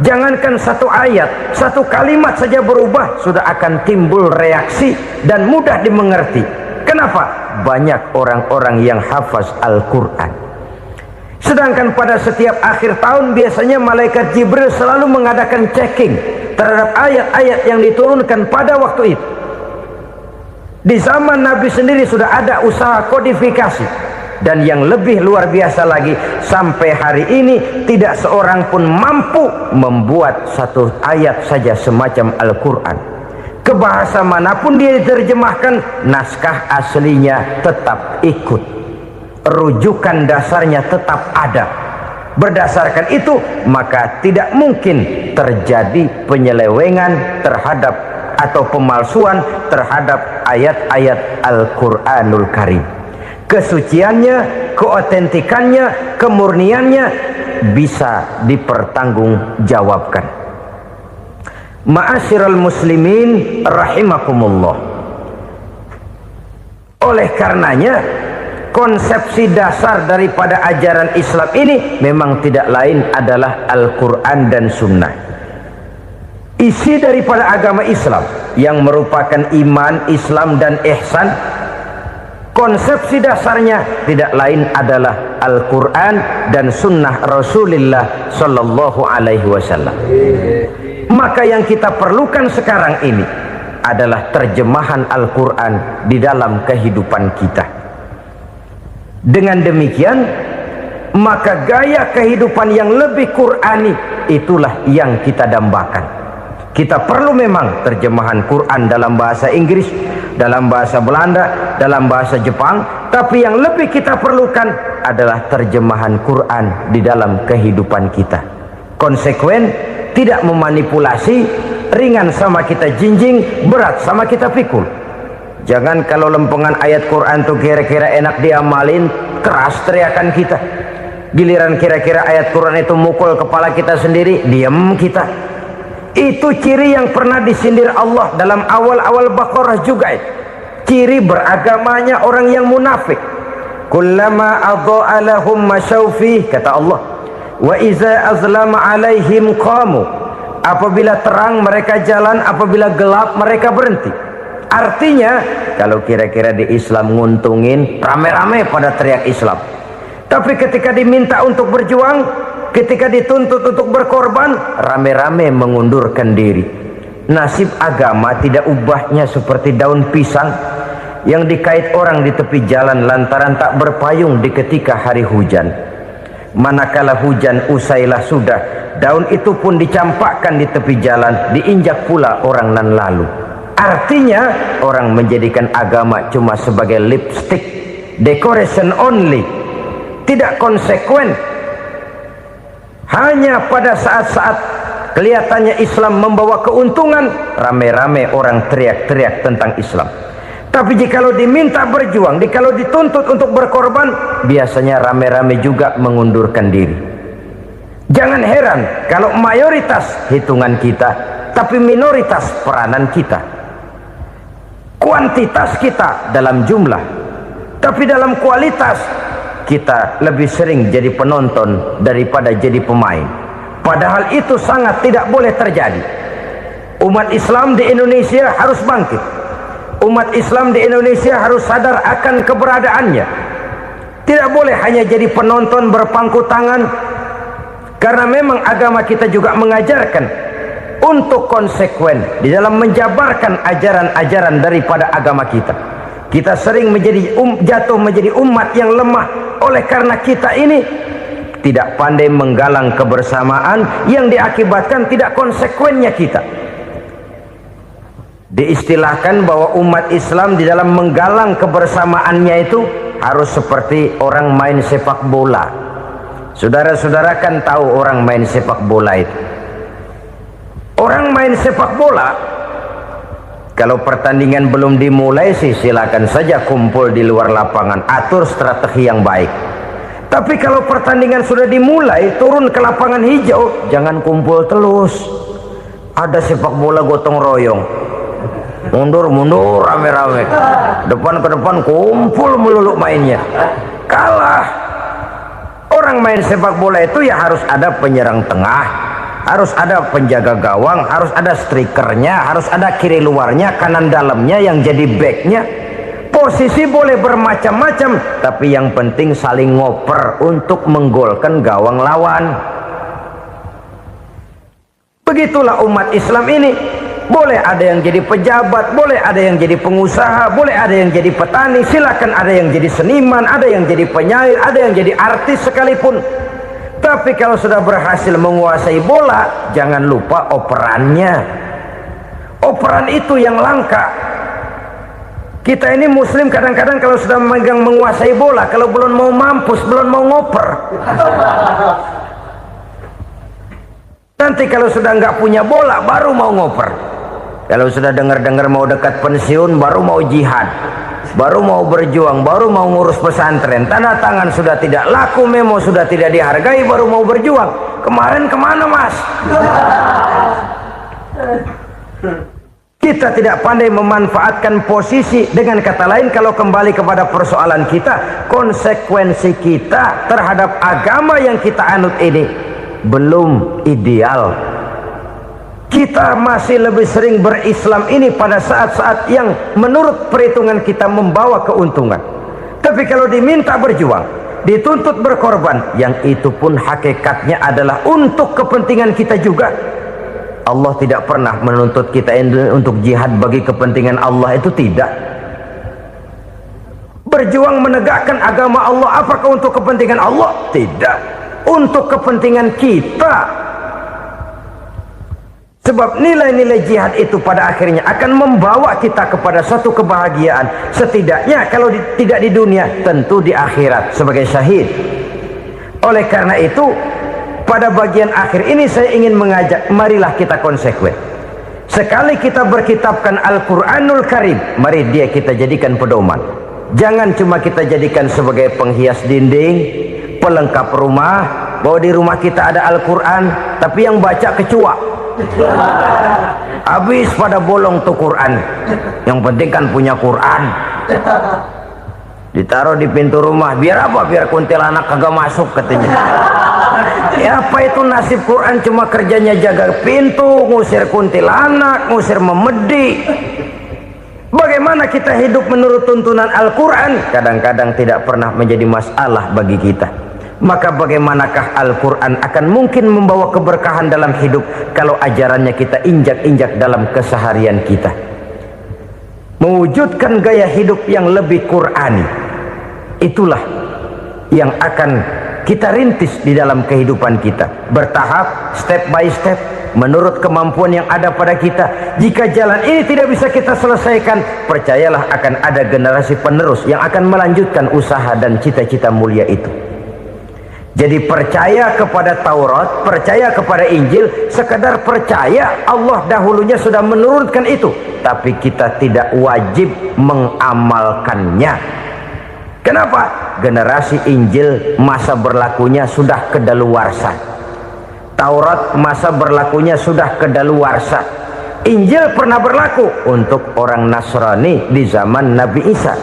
jangankan satu ayat, satu kalimat saja berubah sudah akan timbul reaksi dan mudah dimengerti. Kenapa? banyak orang-orang yang hafaz Al-Quran. Sedangkan pada setiap akhir tahun biasanya malaikat Jibril selalu mengadakan checking terhadap ayat-ayat yang diturunkan pada waktu itu. Di zaman Nabi sendiri sudah ada usaha kodifikasi. Dan yang lebih luar biasa lagi, sampai hari ini tidak seorang pun mampu membuat satu ayat saja semacam Al-Quran. Ke bahasa manapun dia diterjemahkan, naskah aslinya tetap ikut, rujukan dasarnya tetap ada. Berdasarkan itu maka tidak mungkin terjadi penyelewengan terhadap atau pemalsuan terhadap ayat-ayat Al-Quranul Karim. Kesuciannya, keotentikannya, kemurniannya bisa dipertanggungjawabkan. Ma'asyiral muslimin rahimakumullah. Oleh karenanya, konsepsi dasar daripada ajaran Islam ini memang tidak lain adalah Al-Quran dan Sunnah. Isi daripada agama Islam yang merupakan iman, Islam dan ihsan, konsepsi dasarnya tidak lain adalah Al-Quran dan Sunnah Rasulullah Sallallahu Alaihi Wasallam. Maka yang kita perlukan sekarang ini adalah terjemahan Al-Quran di dalam kehidupan kita. Dengan demikian, maka gaya kehidupan yang lebih Qurani itulah yang kita dambakan. Kita perlu memang terjemahan Quran dalam bahasa Inggris, dalam bahasa Belanda, dalam bahasa Jepang, tapi yang lebih kita perlukan adalah terjemahan Quran di dalam kehidupan kita. Konsekuen, tidak memanipulasi, ringan sama kita jinjing, berat sama kita pikul. Jangan kalau lempengan ayat Quran tuh kira-kira enak diamalin, keras teriakan kita. Giliran kira-kira ayat Quran itu mukul kepala kita sendiri, diam kita. Itu ciri yang pernah disindir Allah dalam awal-awal Baqarah juga. Ciri beragamanya orang yang munafik. Kullama adha'a lahum masyawfih, kata Allah, wa iza azlama alaihim qamu. Apabila terang mereka jalan, apabila gelap mereka berhenti. Artinya kalau kira-kira di Islam nguntungin, rame-rame pada teriak Islam. Tapi ketika diminta untuk berjuang, ketika dituntut untuk berkorban, rame-rame mengundurkan diri. Nasib agama tidak ubahnya seperti daun pisang yang dikait orang di tepi jalan lantaran tak berpayung di ketika hari hujan. Manakala hujan usailah sudah, daun itu pun dicampakkan di tepi jalan, diinjak pula orang nan lalu. Artinya orang menjadikan agama cuma sebagai lipstick, decoration only, tidak konsekuen. Hanya pada saat-saat kelihatannya Islam membawa keuntungan, rame-rame orang teriak-teriak tentang Islam. Tapi jikalau diminta berjuang, jikalau dituntut untuk berkorban, biasanya rame-rame juga mengundurkan diri. Jangan heran kalau mayoritas hitungan kita, tapi minoritas peranan kita. Kuantitas kita dalam jumlah, tapi dalam kualitas kita lebih sering jadi penonton daripada jadi pemain. Padahal itu sangat tidak boleh terjadi. Umat Islam di Indonesia harus bangkit. Umat Islam di Indonesia harus sadar akan keberadaannya. Tidak boleh hanya jadi penonton berpangku tangan, karena memang agama kita juga mengajarkan untuk konsekuen di dalam menjabarkan ajaran-ajaran daripada agama kita. Kita sering menjadi jatuh menjadi umat yang lemah oleh karena kita ini tidak pandai menggalang kebersamaan yang diakibatkan tidak konsekuennya kita. Diistilahkan bahwa umat Islam di dalam menggalang kebersamaannya itu harus seperti orang main sepak bola. Saudara-saudara kan tahu orang main sepak bola itu. Orang main sepak bola, kalau pertandingan belum dimulai sih silakan saja kumpul di luar lapangan, atur strategi yang baik. Tapi kalau pertandingan sudah dimulai, turun ke lapangan hijau, jangan kumpul terus. Ada sepak bola gotong royong, mundur-mundur rame-rame, depan ke depan kumpul melulu mainnya. Kalah. Orang main sepak bola itu ya harus ada penyerang tengah, harus ada penjaga gawang, harus ada strikernya, harus ada kiri luarnya, kanan dalamnya yang jadi backnya. Posisi boleh bermacam-macam, tapi yang penting saling ngoper untuk menggolkan gawang lawan. Begitulah umat Islam ini. Boleh ada yang jadi pejabat, boleh ada yang jadi pengusaha, boleh ada yang jadi petani, silakan ada yang jadi seniman, ada yang jadi penyair, ada yang jadi artis sekalipun. Tapi kalau sudah berhasil menguasai bola, jangan lupa operannya. Operan itu yang langka. Kita ini muslim kadang-kadang kalau sudah memegang menguasai bola, kalau belum mau mampus, belum mau ngoper. Nanti kalau sudah nggak punya bola, baru mau ngoper. Kalau sudah dengar-dengar mau dekat pensiun, baru mau jihad, baru mau berjuang, baru mau ngurus pesantren. Tanda tangan sudah tidak laku, memo sudah tidak dihargai, baru mau berjuang. Kemarin kemana, Mas? Kita tidak pandai memanfaatkan posisi. Dengan kata lain, kalau kembali kepada persoalan kita, konsekuensi kita terhadap agama yang kita anut ini belum ideal. Kita masih lebih sering berislam ini pada saat-saat yang menurut perhitungan kita membawa keuntungan. Tapi kalau diminta berjuang, dituntut berkorban, yang itu pun hakikatnya adalah untuk kepentingan kita juga. Allah tidak pernah menuntut kita untuk jihad bagi kepentingan Allah, itu tidak. Berjuang menegakkan agama Allah, apakah untuk kepentingan Allah? Tidak. Untuk kepentingan kita. Sebab nilai-nilai jihad itu pada akhirnya akan membawa kita kepada suatu kebahagiaan. Setidaknya kalau tidak di dunia, tentu di akhirat sebagai syahid. Oleh karena itu, pada bagian akhir ini saya ingin mengajak, marilah kita konsekuen. Sekali kita berkitabkan Al-Quranul Karim, mari dia kita jadikan pedoman. Jangan cuma kita jadikan sebagai penghias dinding, pelengkap rumah, bahwa di rumah kita ada Al-Quran, tapi yang baca kecoa. Habis pada bolong tuh Quran. Yang penting kan punya Quran. Ditaruh di pintu rumah. Biar apa? Biar kuntilanak kagak masuk katanya. Ya apa itu nasib Quran? Cuma kerjanya jaga pintu, ngusir kuntilanak, ngusir memedi. Bagaimana kita hidup menurut tuntunan Al-Quran? Kadang-kadang tidak pernah menjadi masalah bagi kita. Maka bagaimanakah Al-Quran akan mungkin membawa keberkahan dalam hidup kalau ajarannya kita injak-injak dalam keseharian kita? Mewujudkan gaya hidup yang lebih Qurani, itulah yang akan kita rintis di dalam kehidupan kita, bertahap, step by step, menurut kemampuan yang ada pada kita. Jika jalan ini tidak bisa kita selesaikan, percayalah akan ada generasi penerus yang akan melanjutkan usaha dan cita-cita mulia itu. Jadi percaya kepada Taurat, percaya kepada Injil, sekedar percaya Allah dahulunya sudah menurunkan itu, tapi kita tidak wajib mengamalkannya. Kenapa? Generasi Injil masa berlakunya sudah kedaluarsa. Taurat masa berlakunya sudah kedaluarsa. Injil pernah berlaku untuk orang Nasrani di zaman Nabi Isa.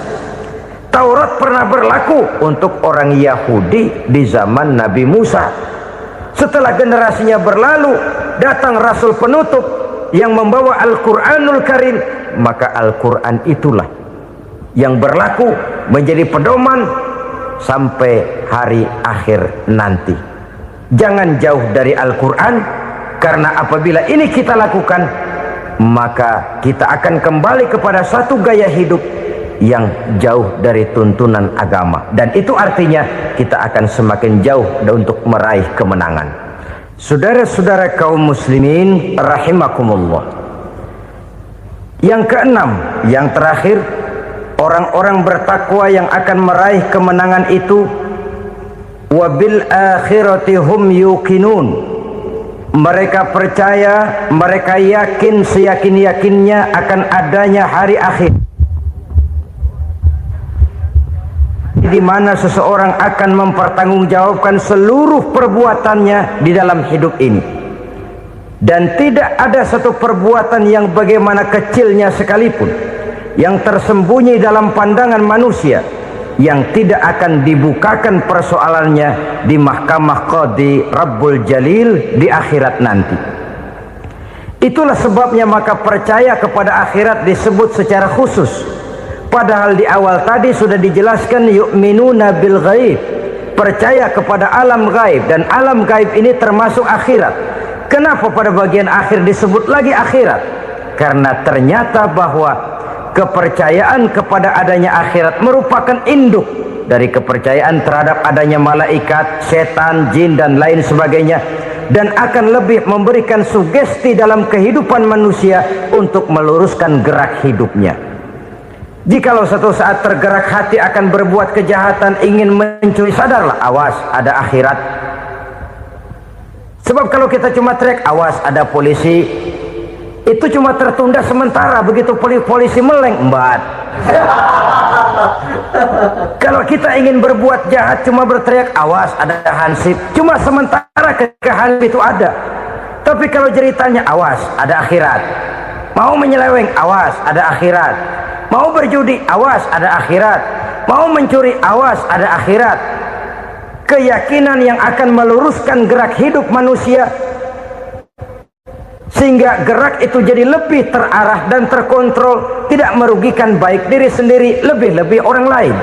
Taurat pernah berlaku untuk orang Yahudi di zaman Nabi Musa. Setelah generasinya berlalu, datang Rasul penutup yang membawa Al-Quranul Karim. Maka Al-Quran itulah yang berlaku menjadi pedoman sampai hari akhir nanti. Jangan jauh dari Al-Quran, karena apabila ini kita lakukan, maka kita akan kembali kepada satu gaya hidup yang jauh dari tuntunan agama, dan itu artinya kita akan semakin jauh untuk meraih kemenangan. Saudara-saudara kaum muslimin rahimakumullah. Yang keenam, yang terakhir, orang-orang bertakwa yang akan meraih kemenangan itu wabil akhirati hum yuqinun. Mereka percaya, mereka yakin seyakin-yakinnya akan adanya hari akhir, di mana seseorang akan mempertanggungjawabkan seluruh perbuatannya di dalam hidup ini, dan tidak ada satu perbuatan yang bagaimana kecilnya sekalipun yang tersembunyi dalam pandangan manusia yang tidak akan dibukakan persoalannya di mahkamah Qadi Rabbul Jalil di akhirat nanti. Itulah sebabnya maka percaya kepada akhirat disebut secara khusus. Padahal di awal tadi sudah dijelaskan yu'minuna bil ghaib, percaya kepada alam gaib, dan alam gaib ini termasuk akhirat. Kenapa pada bagian akhir disebut lagi akhirat? Karena ternyata bahwa kepercayaan kepada adanya akhirat merupakan induk dari kepercayaan terhadap adanya malaikat, setan, jin dan lain sebagainya, dan akan lebih memberikan sugesti dalam kehidupan manusia untuk meluruskan gerak hidupnya. Jikalau satu saat tergerak hati akan berbuat kejahatan, ingin mencuri, sadarlah, awas ada akhirat. Sebab kalau kita cuma teriak awas ada polisi, itu cuma tertunda sementara. Begitu polisi meleng, embat. Kalau kita ingin berbuat jahat cuma berteriak awas ada hansip, cuma sementara, hansip itu ada. Tapi kalau ceritanya awas ada akhirat, mau menyeleweng awas ada akhirat, mau berjudi awas ada akhirat, mau mencuri awas ada akhirat. Keyakinan yang akan meluruskan gerak hidup manusia sehingga gerak itu jadi lebih terarah dan terkontrol, tidak merugikan baik diri sendiri, lebih-lebih orang lain.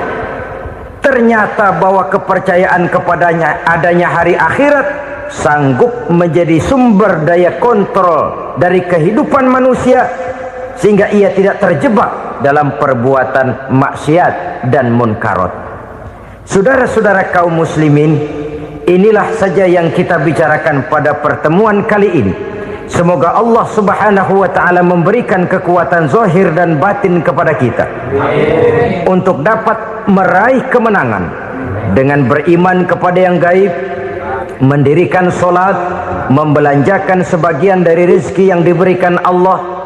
Ternyata bahwa kepercayaan kepadanya adanya hari akhirat sanggup menjadi sumber daya kontrol dari kehidupan manusia, sehingga ia tidak terjebak dalam perbuatan maksiat dan munkarat. Saudara-saudara kaum muslimin, inilah saja yang kita bicarakan pada pertemuan kali ini. Semoga Allah subhanahu wa ta'ala memberikan kekuatan zahir dan batin kepada kita. Amin. Untuk dapat meraih kemenangan dengan beriman kepada yang gaib, mendirikan solat, membelanjakan sebagian dari rezeki yang diberikan Allah,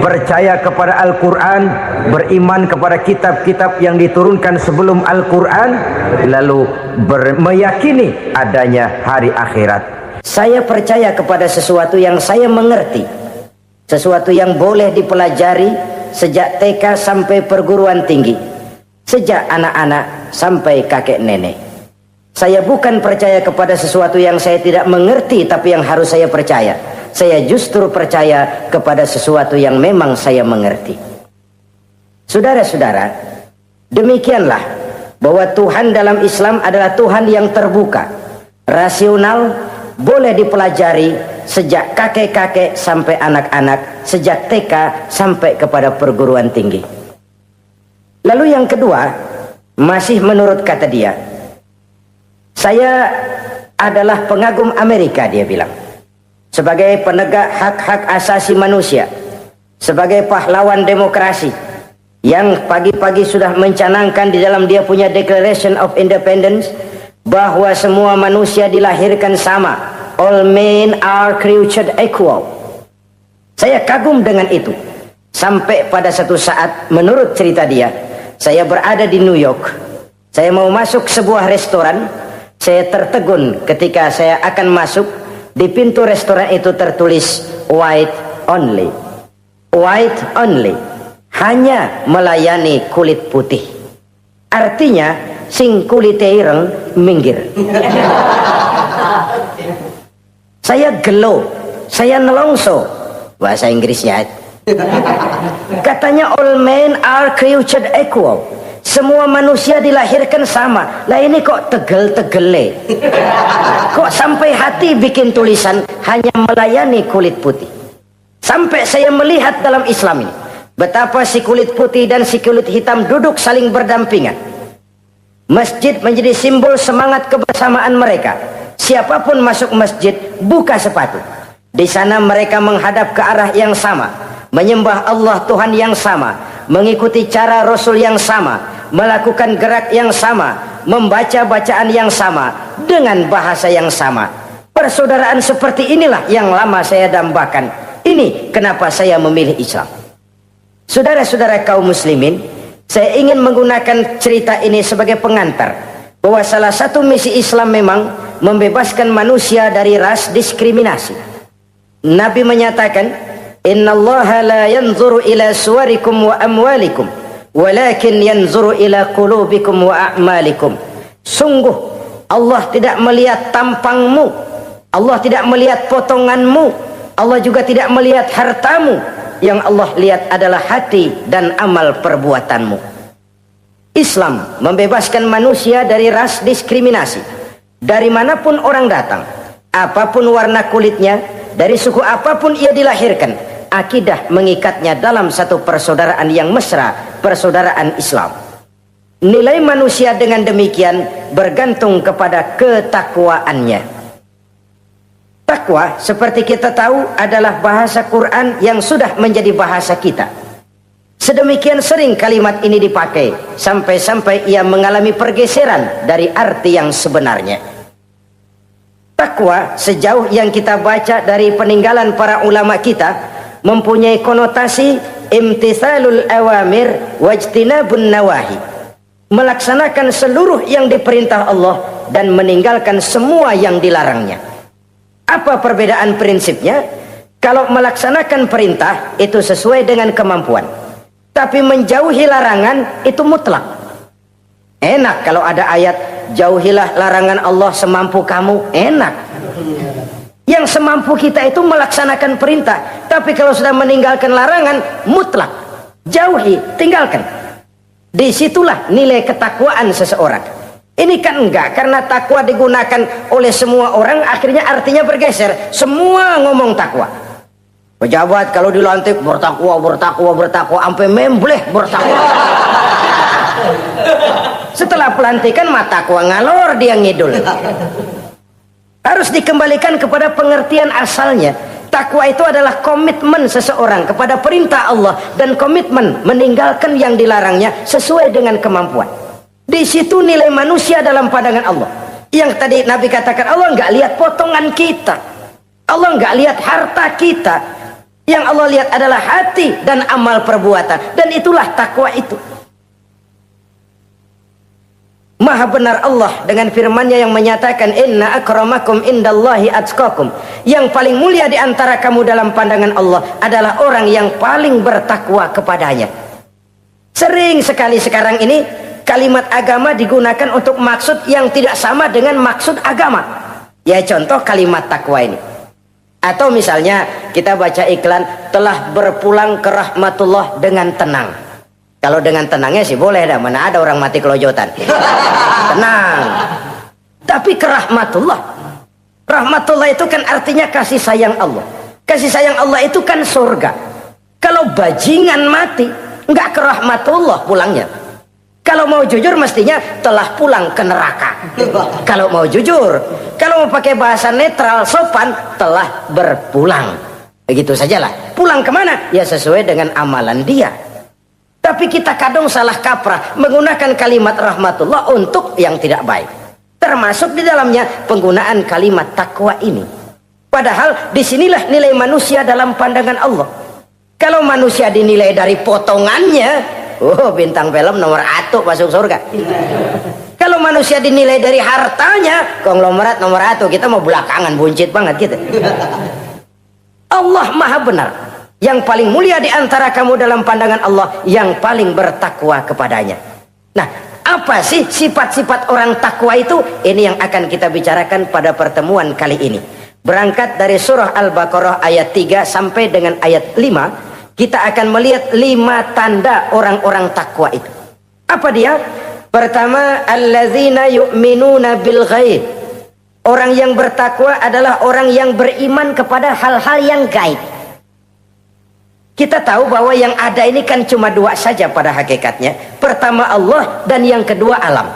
percaya kepada Al-Quran, beriman kepada kitab-kitab yang diturunkan sebelum Al-Quran, lalu meyakini adanya hari akhirat. Saya percaya kepada sesuatu yang saya mengerti, sesuatu yang boleh dipelajari sejak TK sampai perguruan tinggi, sejak anak-anak sampai kakek nenek. Saya bukan percaya kepada sesuatu yang saya tidak mengerti tapi yang harus saya percaya. Saya justru percaya kepada sesuatu yang memang saya mengerti. Saudara-saudara, demikianlah bahwa Tuhan dalam Islam adalah Tuhan yang terbuka, rasional, boleh dipelajari sejak kakek-kakek sampai anak-anak, sejak TK sampai kepada perguruan tinggi. Lalu yang kedua, masih menurut kata dia, saya adalah pengagum Amerika, dia bilang, sebagai penegak hak-hak asasi manusia, sebagai pahlawan demokrasi yang pagi-pagi sudah mencanangkan di dalam dia punya Declaration of Independence bahwa semua manusia dilahirkan sama, all men are created equal. Saya kagum dengan itu, sampai pada satu saat menurut cerita dia, saya berada di New York, saya mau masuk sebuah restoran, saya tertegun ketika saya akan masuk. Di pintu restoran itu tertulis white only, white only, hanya melayani kulit putih. Artinya sing kulite ireng minggir. Saya gelo, saya nelongso, bahasa Inggrisnya. Katanya all men are created equal, semua manusia dilahirkan sama. Lah ini kok tegel-tegele, kok sampai hati bikin tulisan hanya melayani kulit putih. Sampai saya melihat dalam Islam ini betapa si kulit putih dan si kulit hitam duduk saling berdampingan. Masjid menjadi simbol semangat kebersamaan mereka. Siapapun masuk masjid, buka sepatu. Di sana mereka menghadap ke arah yang sama, menyembah Allah Tuhan yang sama, mengikuti cara Rasul yang sama, melakukan gerak yang sama, membaca bacaan yang sama, dengan bahasa yang sama. Persaudaraan seperti inilah yang lama saya dambakan. Ini kenapa saya memilih Islam. Saudara-saudara kaum muslimin, saya ingin menggunakan cerita ini sebagai pengantar bahwa salah satu misi Islam memang membebaskan manusia dari ras diskriminasi. Nabi menyatakan, innallaha la yanzuru ila suwarikum wa amwalikum, walakin yanzuru ila qulubikum wa a'malikum. Sungguh Allah tidak melihat tampangmu, Allah tidak melihat potonganmu, Allah juga tidak melihat hartamu. Yang Allah lihat adalah hati dan amal perbuatanmu. Islam membebaskan manusia dari ras diskriminasi. Dari manapun orang datang, apapun warna kulitnya, dari suku apapun ia dilahirkan, akidah mengikatnya dalam satu persaudaraan yang mesra, persaudaraan Islam. Nilai manusia dengan demikian bergantung kepada ketakwaannya. Takwa, seperti kita tahu, adalah bahasa Quran yang sudah menjadi bahasa kita. Sedemikian sering kalimat ini dipakai, sampai-sampai ia mengalami pergeseran dari arti yang sebenarnya. Takwa, sejauh yang kita baca dari peninggalan para ulama kita, mempunyai konotasi imtithalul awamir wajtinabun nawahi. Melaksanakan seluruh yang diperintah Allah dan meninggalkan semua yang dilarangnya. Apa perbedaan prinsipnya? Kalau melaksanakan perintah itu sesuai dengan kemampuan, tapi menjauhi larangan itu mutlak. Enak kalau ada ayat jauhilah larangan Allah semampu kamu, enak. Yang semampu kita itu melaksanakan perintah, tapi kalau sudah meninggalkan larangan mutlak, jauhi, tinggalkan. Disitulah nilai ketakwaan seseorang. Ini kan enggak, karena takwa digunakan oleh semua orang, akhirnya artinya bergeser. Semua ngomong takwa. Pejabat kalau dilantik bertakwa, bertakwa, bertakwa, sampai membleh bertakwa. Setelah pelantikan mata takwa ngalor dia ngidul. Harus dikembalikan kepada pengertian asalnya. Takwa itu adalah komitmen seseorang kepada perintah Allah dan komitmen meninggalkan yang dilarangnya sesuai dengan kemampuan. Di situ nilai manusia dalam pandangan Allah. Yang tadi Nabi katakan, Allah nggak lihat potongan kita, Allah nggak lihat harta kita. Yang Allah lihat adalah hati dan amal perbuatan, dan itulah takwa itu. Maha benar Allah dengan firman-Nya yang menyatakan, inna akramakum indallahi atqakum. Yang paling mulia di antara kamu dalam pandangan Allah adalah orang yang paling bertakwa kepadanya. Sering sekali sekarang ini kalimat agama digunakan untuk maksud yang tidak sama dengan maksud agama. Ya contoh kalimat takwa ini. Atau misalnya kita baca iklan, telah berpulang ke rahmatullah dengan tenang. Kalau dengan tenangnya sih boleh dah, mana ada orang mati kelojotan. Tenang. Tapi ke rahmatullah. Rahmatullah itu kan artinya kasih sayang Allah. Kasih sayang Allah itu kan surga. Kalau bajingan mati, enggak ke rahmatullah pulangnya. Kalau mau jujur mestinya telah pulang ke neraka. Kalau mau jujur, kalau mau pakai bahasa netral sopan, telah berpulang. Begitu sajalah. Pulang kemana? Ya sesuai dengan amalan dia. Tapi kita kadang salah kaprah menggunakan kalimat rahmatullah untuk yang tidak baik. Termasuk di dalamnya penggunaan kalimat takwa ini. Padahal disinilah nilai manusia dalam pandangan Allah. Kalau manusia dinilai dari potongannya, oh bintang film nomor 1 masuk surga. Kalau manusia dinilai dari hartanya, konglomerat nomor 1, kita mau belakangan, buncit banget gitu. Allah maha benar. Yang paling mulia di antara kamu dalam pandangan Allah, yang paling bertakwa kepadanya. Nah, apa sih sifat-sifat orang takwa itu? Ini yang akan kita bicarakan pada pertemuan kali ini. Berangkat dari surah Al-Baqarah ayat 3 sampai dengan ayat 5, kita akan melihat 5 tanda orang-orang takwa itu. Apa dia? Pertama, allazina yu'minuna bil ghaib. Orang yang bertakwa adalah orang yang beriman kepada hal-hal yang gaib. Kita tahu bahwa yang ada ini kan cuma 2 saja pada hakikatnya. Pertama Allah, dan yang kedua alam.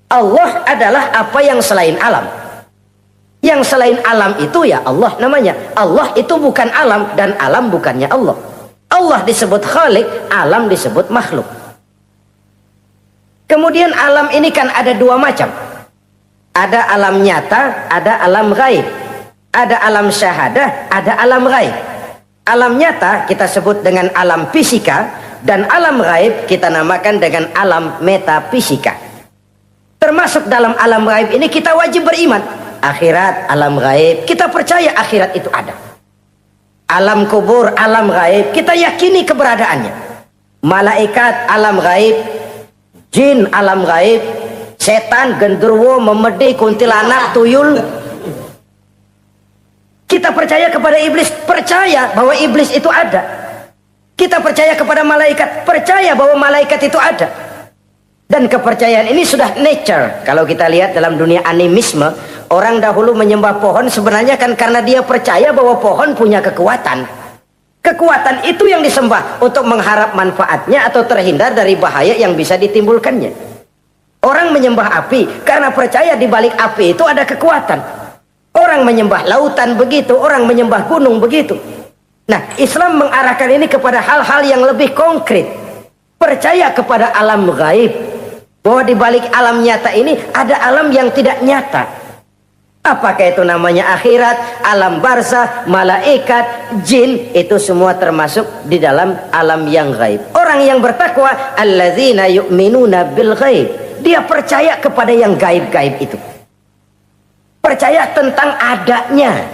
Allah adalah apa yang selain alam. Yang selain alam itu ya Allah namanya. Allah itu bukan alam, dan alam bukannya Allah. Allah disebut Khalik, alam disebut makhluk. Kemudian alam ini kan ada 2 macam. Ada alam nyata, ada alam gaib. Ada alam syahadah, ada alam gaib. Alam nyata kita sebut dengan alam fisika, dan alam gaib kita namakan dengan alam metafisika. Termasuk dalam alam gaib ini kita wajib beriman. Akhirat, alam gaib, kita percaya akhirat itu ada. Alam kubur, alam gaib, kita yakini keberadaannya. Malaikat, alam gaib. Jin, alam gaib. Setan, genderuwo, memedi, kuntilanak, tuyul. Kita percaya kepada iblis, percaya bahwa iblis itu ada. Kita percaya kepada malaikat, percaya bahwa malaikat itu ada. Dan kepercayaan ini sudah nature. Kalau kita lihat dalam dunia animisme, orang dahulu menyembah pohon sebenarnya kan karena dia percaya bahwa pohon punya kekuatan. Kekuatan itu yang disembah untuk mengharap manfaatnya atau terhindar dari bahaya yang bisa ditimbulkannya. Orang menyembah api karena percaya di balik api itu ada kekuatan. Orang menyembah lautan begitu, orang menyembah gunung begitu. Nah, Islam mengarahkan ini kepada hal-hal yang lebih konkret. Percaya kepada alam gaib. Bahwa di balik alam nyata ini ada alam yang tidak nyata. Apakah itu namanya akhirat, alam barzah, malaikat, jin, itu semua termasuk di dalam alam yang gaib. Orang yang bertakwa, alladzina yu'minuna bil gaib. Dia percaya kepada yang gaib-gaib itu. Percaya tentang adanya.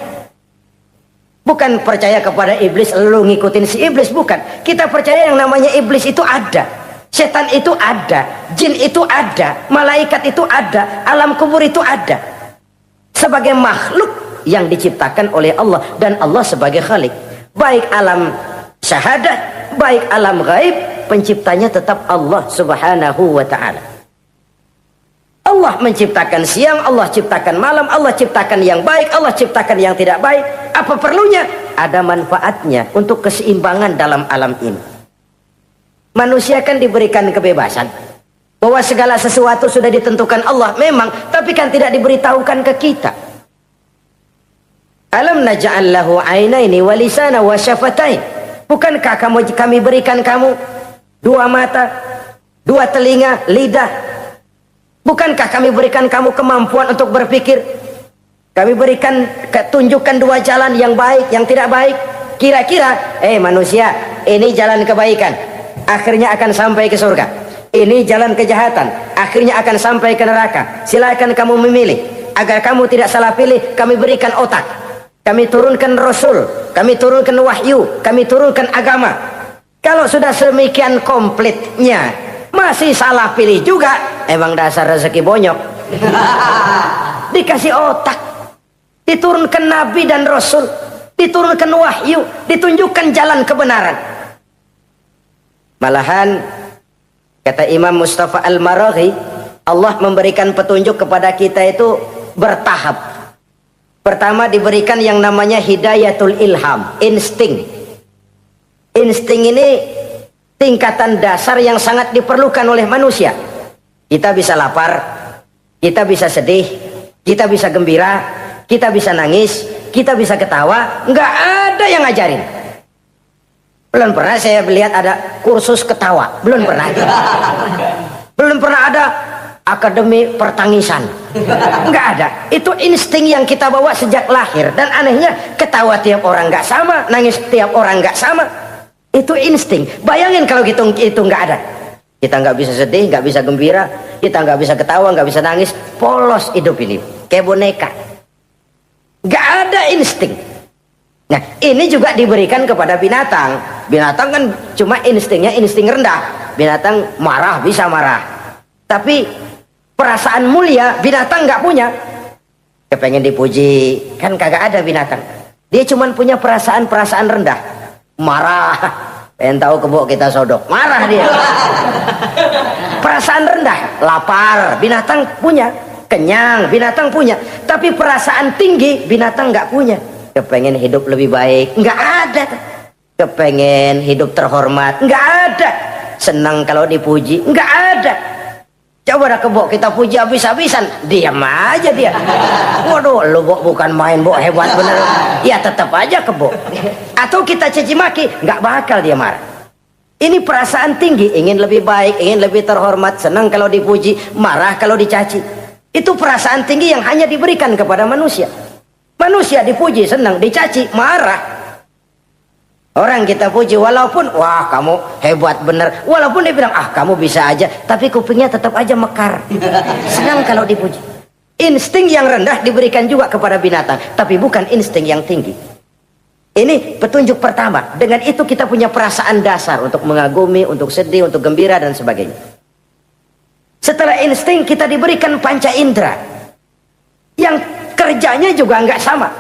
Bukan percaya kepada iblis lalu ngikutin si iblis, bukan. Kita percaya yang namanya iblis itu ada. Setan itu ada, jin itu ada, malaikat itu ada, alam kubur itu ada. Sebagai makhluk yang diciptakan oleh Allah dan Allah sebagai khalik. Baik alam syahadat, baik alam gaib, penciptanya tetap Allah Subhanahu wa ta'ala. Allah menciptakan siang, Allah ciptakan malam, Allah ciptakan yang baik, Allah ciptakan yang tidak baik. Apa perlunya? Ada manfaatnya untuk keseimbangan dalam alam ini. Manusia kan diberikan kebebasan bahwa segala sesuatu sudah ditentukan Allah memang, tapi kan tidak diberitahukan ke kita. Alam naj'al lahu 'ainaini wa lisana wa syafatain. Bukankah kami berikan kamu dua mata, dua telinga, lidah? Bukankah kami berikan kamu kemampuan untuk berpikir? Kami berikan tunjukkan dua jalan yang baik, yang tidak baik. Kira-kira, manusia, ini jalan kebaikan, akhirnya akan sampai ke surga. Ini jalan kejahatan, akhirnya akan sampai ke neraka. Silakan kamu memilih. Agar kamu tidak salah pilih, kami berikan otak. Kami turunkan Rasul, kami turunkan wahyu, kami turunkan agama. Kalau sudah sedemikian komplitnya, masih salah pilih juga, emang dasar rezeki bonyok. Dikasih otak, diturunkan Nabi dan Rasul, diturunkan wahyu, ditunjukkan jalan kebenaran. Malahan kata Imam Mustafa Al-Maraghi, Allah memberikan petunjuk kepada kita itu bertahap. Pertama diberikan yang namanya hidayatul ilham, insting. Insting ini tingkatan dasar yang sangat diperlukan oleh manusia. Kita bisa lapar, kita bisa sedih, kita bisa gembira, kita bisa nangis, kita bisa ketawa. Nggak ada yang ngajarin. Belum pernah saya melihat ada kursus ketawa. Belum pernah. Belum pernah ada akademi pertangisan. Nggak ada. Itu insting yang kita bawa sejak lahir. Dan anehnya ketawa tiap orang nggak sama, nangis tiap orang nggak sama. Itu insting. Bayangin kalau gitu itu nggak ada. Kita nggak bisa sedih, nggak bisa gembira, kita nggak bisa ketawa, nggak bisa nangis. Polos hidup ini, kayak boneka. Nggak ada insting. Nah, ini juga diberikan kepada binatang. Binatang kan cuma instingnya insting rendah. Binatang marah bisa marah. Tapi perasaan mulia binatang nggak punya. Kepengen dipuji, kan kagak ada binatang. Dia cuma punya perasaan-perasaan rendah. Marah, pengen tahu kebo kita sodok, marah dia. Perasaan rendah, lapar, binatang punya. Kenyang, binatang punya. Tapi perasaan tinggi, binatang nggak punya. Kepengen hidup lebih baik, nggak ada. Kepengen hidup terhormat, nggak ada. Senang kalau dipuji, nggak ada. Coba dah kebo kita puji habis-habisan, diam aja dia. Waduh, lu Bo bukan main Bo, hebat bener. Ya tetap aja kebo. Atau kita caci maki, nggak bakal dia marah. Ini perasaan tinggi, ingin lebih baik, ingin lebih terhormat, senang kalau dipuji, marah kalau dicaci. Itu perasaan tinggi yang hanya diberikan kepada manusia. Manusia dipuji senang, dicaci marah. Orang kita puji walaupun wah kamu hebat bener, walaupun dia bilang ah kamu bisa aja, tapi kupingnya tetap aja mekar. Senang kalau dipuji. Insting yang rendah diberikan juga kepada binatang, tapi bukan insting yang tinggi. Ini petunjuk pertama. Dengan itu kita punya perasaan dasar untuk mengagumi, untuk sedih, untuk gembira dan sebagainya. Setelah insting kita diberikan panca indera yang kerjanya juga nggak sama.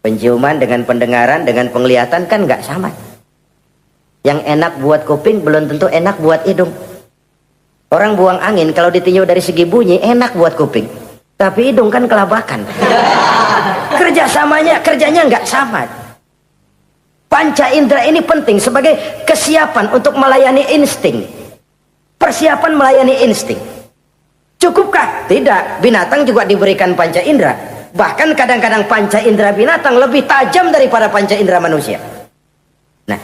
Penciuman dengan pendengaran dengan penglihatan kan nggak sama. Yang enak buat kuping belum tentu enak buat hidung. Orang buang angin kalau ditinjau dari segi bunyi enak buat kuping, tapi hidung kan kelabakan. Kerjanya nggak sama. Panca indera ini penting sebagai kesiapan untuk melayani insting. Persiapan melayani insting. Cukupkah? Tidak. Binatang juga diberikan panca indera. Bahkan kadang-kadang panca indera binatang lebih tajam daripada panca indera manusia. Nah,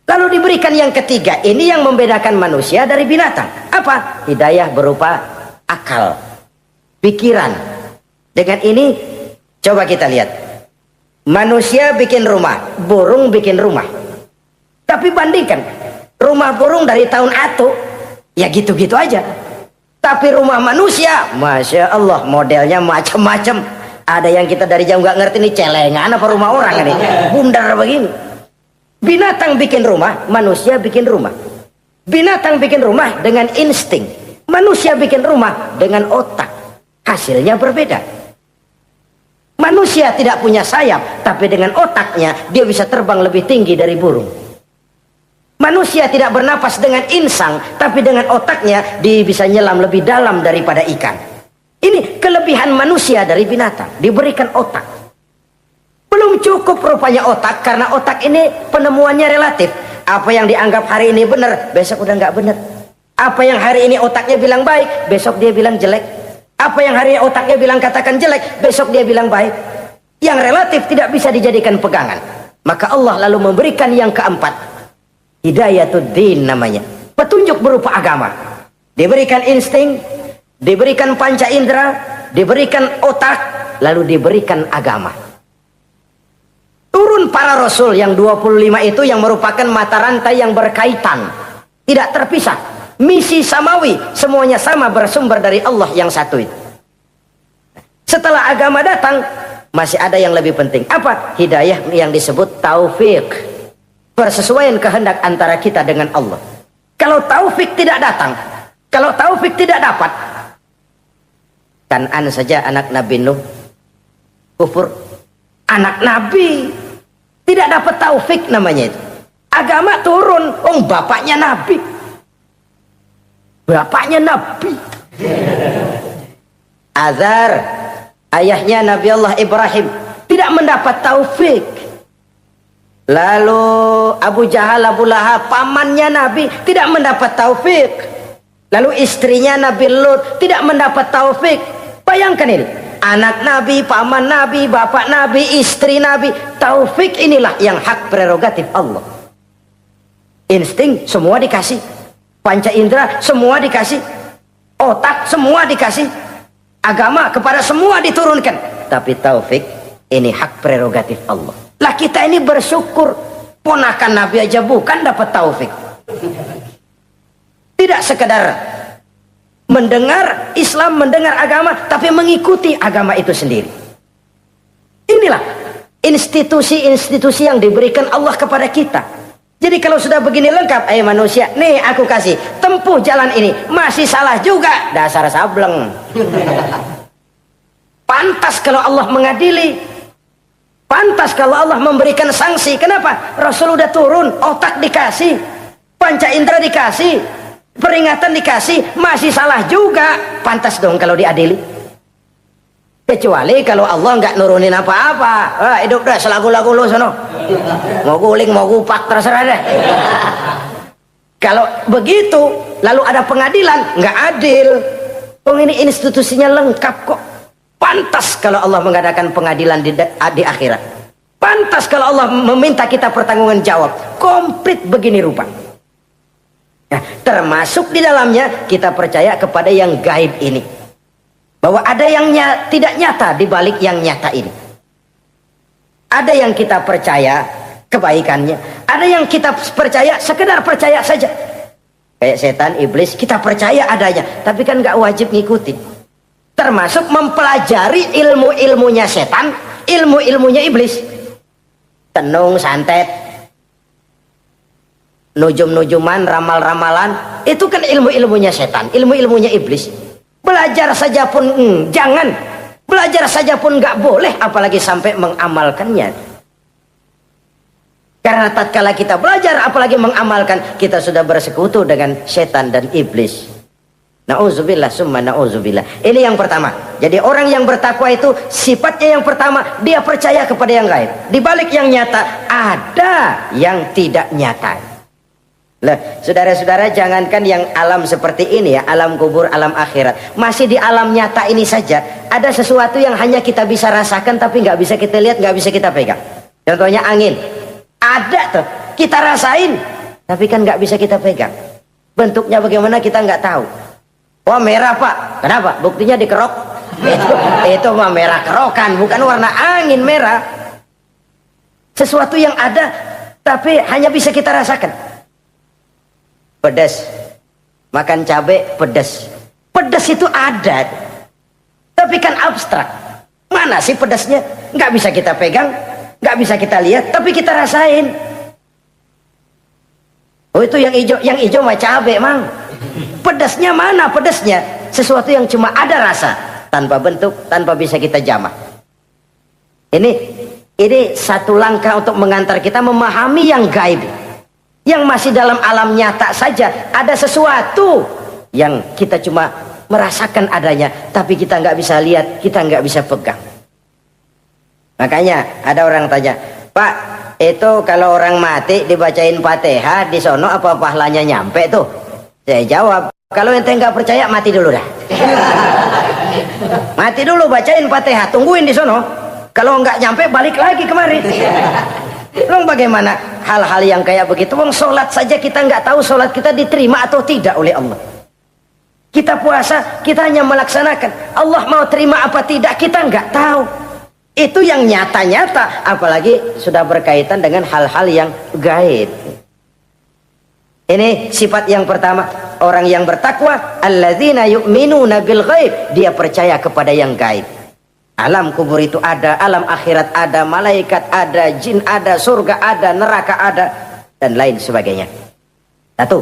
lalu diberikan yang ketiga, ini yang membedakan manusia dari binatang. Apa? Hidayah berupa akal, pikiran. Dengan ini, coba kita lihat. Manusia bikin rumah, burung bikin rumah. Tapi bandingkan, rumah burung dari tahun atu, ya gitu-gitu aja. Tapi rumah manusia, Masya Allah, modelnya macam-macam. Ada yang kita dari jauh nggak ngerti, ini celengan apa rumah orang ini, bundar begini. Binatang bikin rumah, manusia bikin rumah. Binatang bikin rumah dengan insting, manusia bikin rumah dengan otak. Hasilnya berbeda. Manusia tidak punya sayap, tapi dengan otaknya dia bisa terbang lebih tinggi dari burung. Manusia tidak bernapas dengan insang, tapi dengan otaknya dia bisa nyelam lebih dalam daripada ikan. Ini kelebihan manusia dari binatang, diberikan otak. Belum cukup rupanya otak, karena otak ini penemuannya relatif. Apa yang dianggap hari ini benar, besok udah nggak benar. Apa yang hari ini otaknya bilang baik, besok dia bilang jelek. Apa yang hari ini otaknya bilang katakan jelek, besok dia bilang baik. Yang relatif tidak bisa dijadikan pegangan. Maka Allah lalu memberikan yang keempat, Hidayatuddin namanya, petunjuk berupa agama. Diberikan insting, diberikan panca indera, diberikan otak, lalu diberikan agama. Turun para rasul yang 25 itu yang merupakan mata rantai yang berkaitan, tidak terpisah. Misi samawi, semuanya sama bersumber dari Allah yang satu itu. Setelah agama datang, masih ada yang lebih penting. Apa? Hidayah yang disebut taufik. Persesuaian kehendak antara kita dengan Allah. Kalau taufik tidak datang, kalau taufik tidak dapat, Kan'an saja anak Nabi Nuh kufur, anak Nabi tidak dapat taufik namanya itu. Agama turun, bapaknya Nabi, Azar, ayahnya Nabi Allah Ibrahim, tidak mendapat taufik. Lalu Abu Jahal, Abu Lahab, pamannya Nabi, tidak mendapat taufik. Lalu istrinya Nabi Lut tidak mendapat taufik. Bayangkan ini, anak Nabi, paman Nabi, bapak Nabi, istri Nabi. Taufik inilah yang hak prerogatif Allah. Insting semua dikasih, panca indera semua dikasih, otak semua dikasih, agama kepada semua diturunkan. Tapi taufik ini hak prerogatif Allah. Lah kita ini bersyukur, ponakan Nabi aja bukan dapat taufik. Tidak sekedar mendengar Islam, mendengar agama, tapi mengikuti agama itu sendiri. Inilah institusi-institusi yang diberikan Allah kepada kita. Jadi kalau sudah begini lengkap, ayo manusia, nih aku kasih, tempuh jalan ini, masih salah juga, dasar sableng. Pantas kalau Allah mengadili. Pantas kalau Allah memberikan sanksi. Kenapa? Rasul udah turun, otak dikasih, panca indera dikasih, peringatan dikasih, masih salah juga. Pantas dong kalau diadili. Kecuali kalau Allah nggak nurunin apa-apa, hidup dah selagu-lagu lu sono, mau guling mau gupak terserah deh. Kalau begitu lalu ada pengadilan, nggak adil. Ini institusinya lengkap kok. Pantas kalau Allah mengadakan pengadilan di akhirat. Pantas kalau Allah meminta kita pertanggungan jawab. Komplit begini rupa. Nah, termasuk di dalamnya kita percaya kepada yang gaib ini. Bahwa ada yang tidak nyata di balik yang nyata ini. Ada yang kita percaya kebaikannya. Ada yang kita percaya sekedar percaya saja. Kayak setan, iblis, kita percaya adanya. Tapi kan nggak wajib ngikutin. Termasuk mempelajari ilmu-ilmunya setan, ilmu-ilmunya iblis. Tenung, santet, nujum-nujuman, ramal-ramalan, itu kan ilmu-ilmunya setan, ilmu-ilmunya iblis. Belajar saja pun jangan, belajar saja pun nggak boleh, apalagi sampai mengamalkannya. Karena tatkala kita belajar apalagi mengamalkan, kita sudah bersekutu dengan setan dan iblis. Nauzubillah summa nauzubillah. Ini yang pertama. Jadi orang yang bertakwa itu sifatnya yang pertama, dia percaya kepada yang gaib. Di balik yang nyata ada yang tidak nyata. Lah, saudara-saudara, jangankan yang alam seperti ini ya, alam kubur, alam akhirat. Masih di alam nyata ini saja ada sesuatu yang hanya kita bisa rasakan tapi nggak bisa kita lihat, nggak bisa kita pegang. Contohnya angin. Ada tuh, kita rasain tapi kan nggak bisa kita pegang. Bentuknya bagaimana kita nggak tahu. Wah, merah pak, kenapa? Buktinya dikerok. Itu mah merah kerokan, bukan warna angin merah. Sesuatu yang ada tapi hanya bisa kita rasakan. Pedas, makan cabai pedas. Pedas itu ada, tapi kan abstrak. Mana sih pedasnya? Nggak bisa kita pegang, nggak bisa kita lihat, tapi kita rasain. Oh, itu yang hijau mah cabai, mang. Pedasnya mana pedasnya? Sesuatu yang cuma ada rasa, tanpa bentuk, tanpa bisa kita jamah. Ini satu langkah untuk mengantar kita memahami yang gaib, yang masih dalam alam nyata saja. Ada sesuatu yang kita cuma merasakan adanya, tapi kita nggak bisa lihat, kita nggak bisa pegang. Makanya ada orang tanya, Pak, itu kalau orang mati dibacain Fatihah di sono apa pahalanya nyampe tuh? Saya jawab, kalau ente nggak percaya mati dulu dah. Mati dulu, bacain Fatihah, tungguin di sono. Kalau nggak nyampe balik lagi kemari. Long bagaimana hal-hal yang kayak begitu? Wong sholat saja kita nggak tahu sholat kita diterima atau tidak oleh Allah. Kita puasa, kita hanya melaksanakan. Allah mau terima apa tidak kita nggak tahu. Itu yang nyata-nyata, apalagi sudah berkaitan dengan hal-hal yang gaib. Ini sifat yang pertama, orang yang bertakwa, alladzina yu'minuna bil ghaib, dia percaya kepada yang gaib. Alam kubur itu ada, alam akhirat ada, malaikat ada, jin ada, surga ada, neraka ada, dan lain sebagainya. Satu.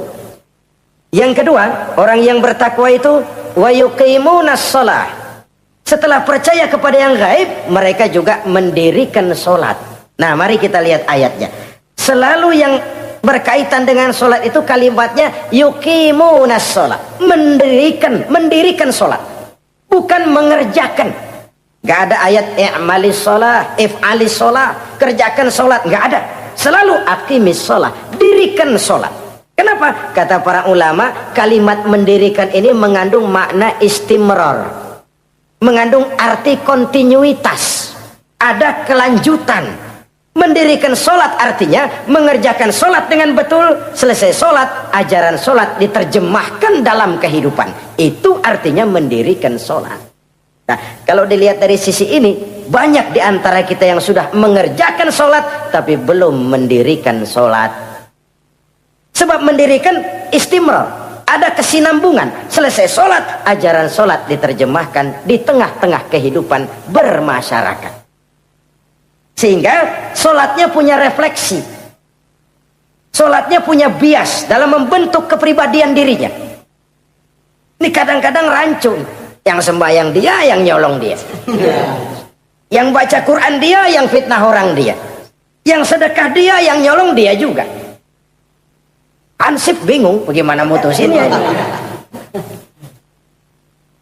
Yang kedua, orang yang bertakwa itu wa yuqimunas shalah. Setelah percaya kepada yang gaib, mereka juga mendirikan sholat. Nah, mari kita lihat ayatnya. Selalu yang berkaitan dengan sholat itu kalimatnya yuqimunas shalah, mendirikan sholat, bukan mengerjakan. Gak ada ayat i'malis sholah, if'alis sholah, kerjakan sholat, gak ada. Selalu aqimis sholah, dirikan sholat. Kenapa? Kata para ulama, kalimat mendirikan ini mengandung makna istimrar, mengandung arti kontinuitas, ada kelanjutan. Mendirikan sholat artinya mengerjakan sholat dengan betul. Selesai sholat, ajaran sholat diterjemahkan dalam kehidupan. Itu artinya mendirikan sholat. Nah, kalau dilihat dari sisi ini, banyak di antara kita yang sudah mengerjakan sholat tapi belum mendirikan sholat. Sebab mendirikan istimrar, ada kesinambungan. Selesai sholat, ajaran sholat diterjemahkan di tengah-tengah kehidupan bermasyarakat. Sehingga sholatnya punya refleksi, sholatnya punya bias dalam membentuk kepribadian dirinya. Ini kadang-kadang rancu, yang sembahyang dia, yang nyolong dia, yang baca Quran dia, yang fitnah orang dia, yang sedekah dia, yang nyolong dia juga. Ansip bingung bagaimana mutusinnya.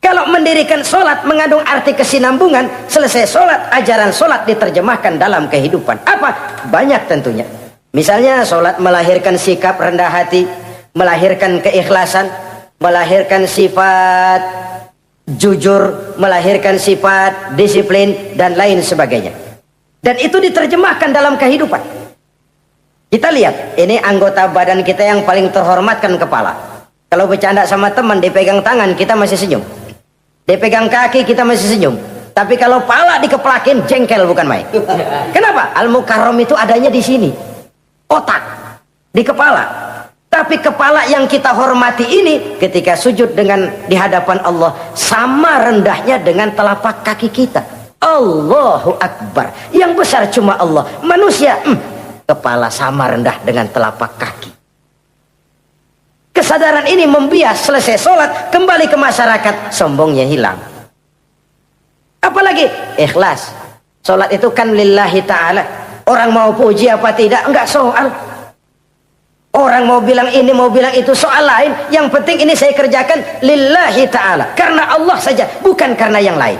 Kalau mendirikan sholat mengandung arti kesinambungan, selesai sholat, ajaran sholat diterjemahkan dalam kehidupan. Apa? Banyak tentunya. Misalnya sholat melahirkan sikap rendah hati, melahirkan keikhlasan, melahirkan sifat jujur, melahirkan sifat disiplin, dan lain sebagainya. Dan itu diterjemahkan dalam kehidupan. Kita lihat, ini anggota badan kita yang paling terhormat kan kepala. Kalau bercanda sama teman, dipegang tangan, kita masih senyum. Dipegang kaki, kita masih senyum. Tapi kalau pala dikeplakin, jengkel bukan main. Kenapa? Al-Mukarram itu adanya di sini. Otak, di kepala. Tapi kepala yang kita hormati ini, ketika sujud di hadapan Allah, sama rendahnya dengan telapak kaki kita. Allahu Akbar. Yang besar cuma Allah. Manusia, kepala sama rendah dengan telapak kaki. Kesadaran ini membias, selesai sholat, kembali ke masyarakat, sombongnya hilang. Apalagi ikhlas. Sholat itu kan lillahi ta'ala. Orang mau puji apa tidak, enggak soal. Orang mau bilang ini, mau bilang itu, soal lain. Yang penting ini saya kerjakan lillahi ta'ala, karena Allah saja, bukan karena yang lain.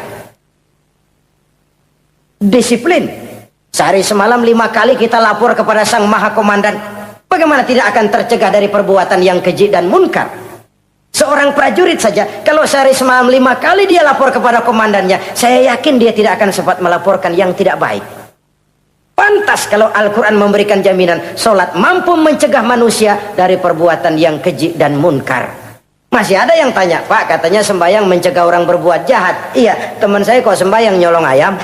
Disiplin. Sehari semalam 5 kali kita lapor kepada Sang Maha Komandan. Bagaimana tidak akan tercegah dari perbuatan yang keji dan munkar? Seorang prajurit saja, kalau sehari semalam 5 kali dia lapor kepada komandannya, saya yakin dia tidak akan sempat melaporkan yang tidak baik. Pantas kalau Al-Quran memberikan jaminan solat mampu mencegah manusia dari perbuatan yang keji dan munkar. Masih ada yang tanya, Pak, katanya sembahyang mencegah orang berbuat jahat. Iya, teman saya kok sembahyang nyolong ayam.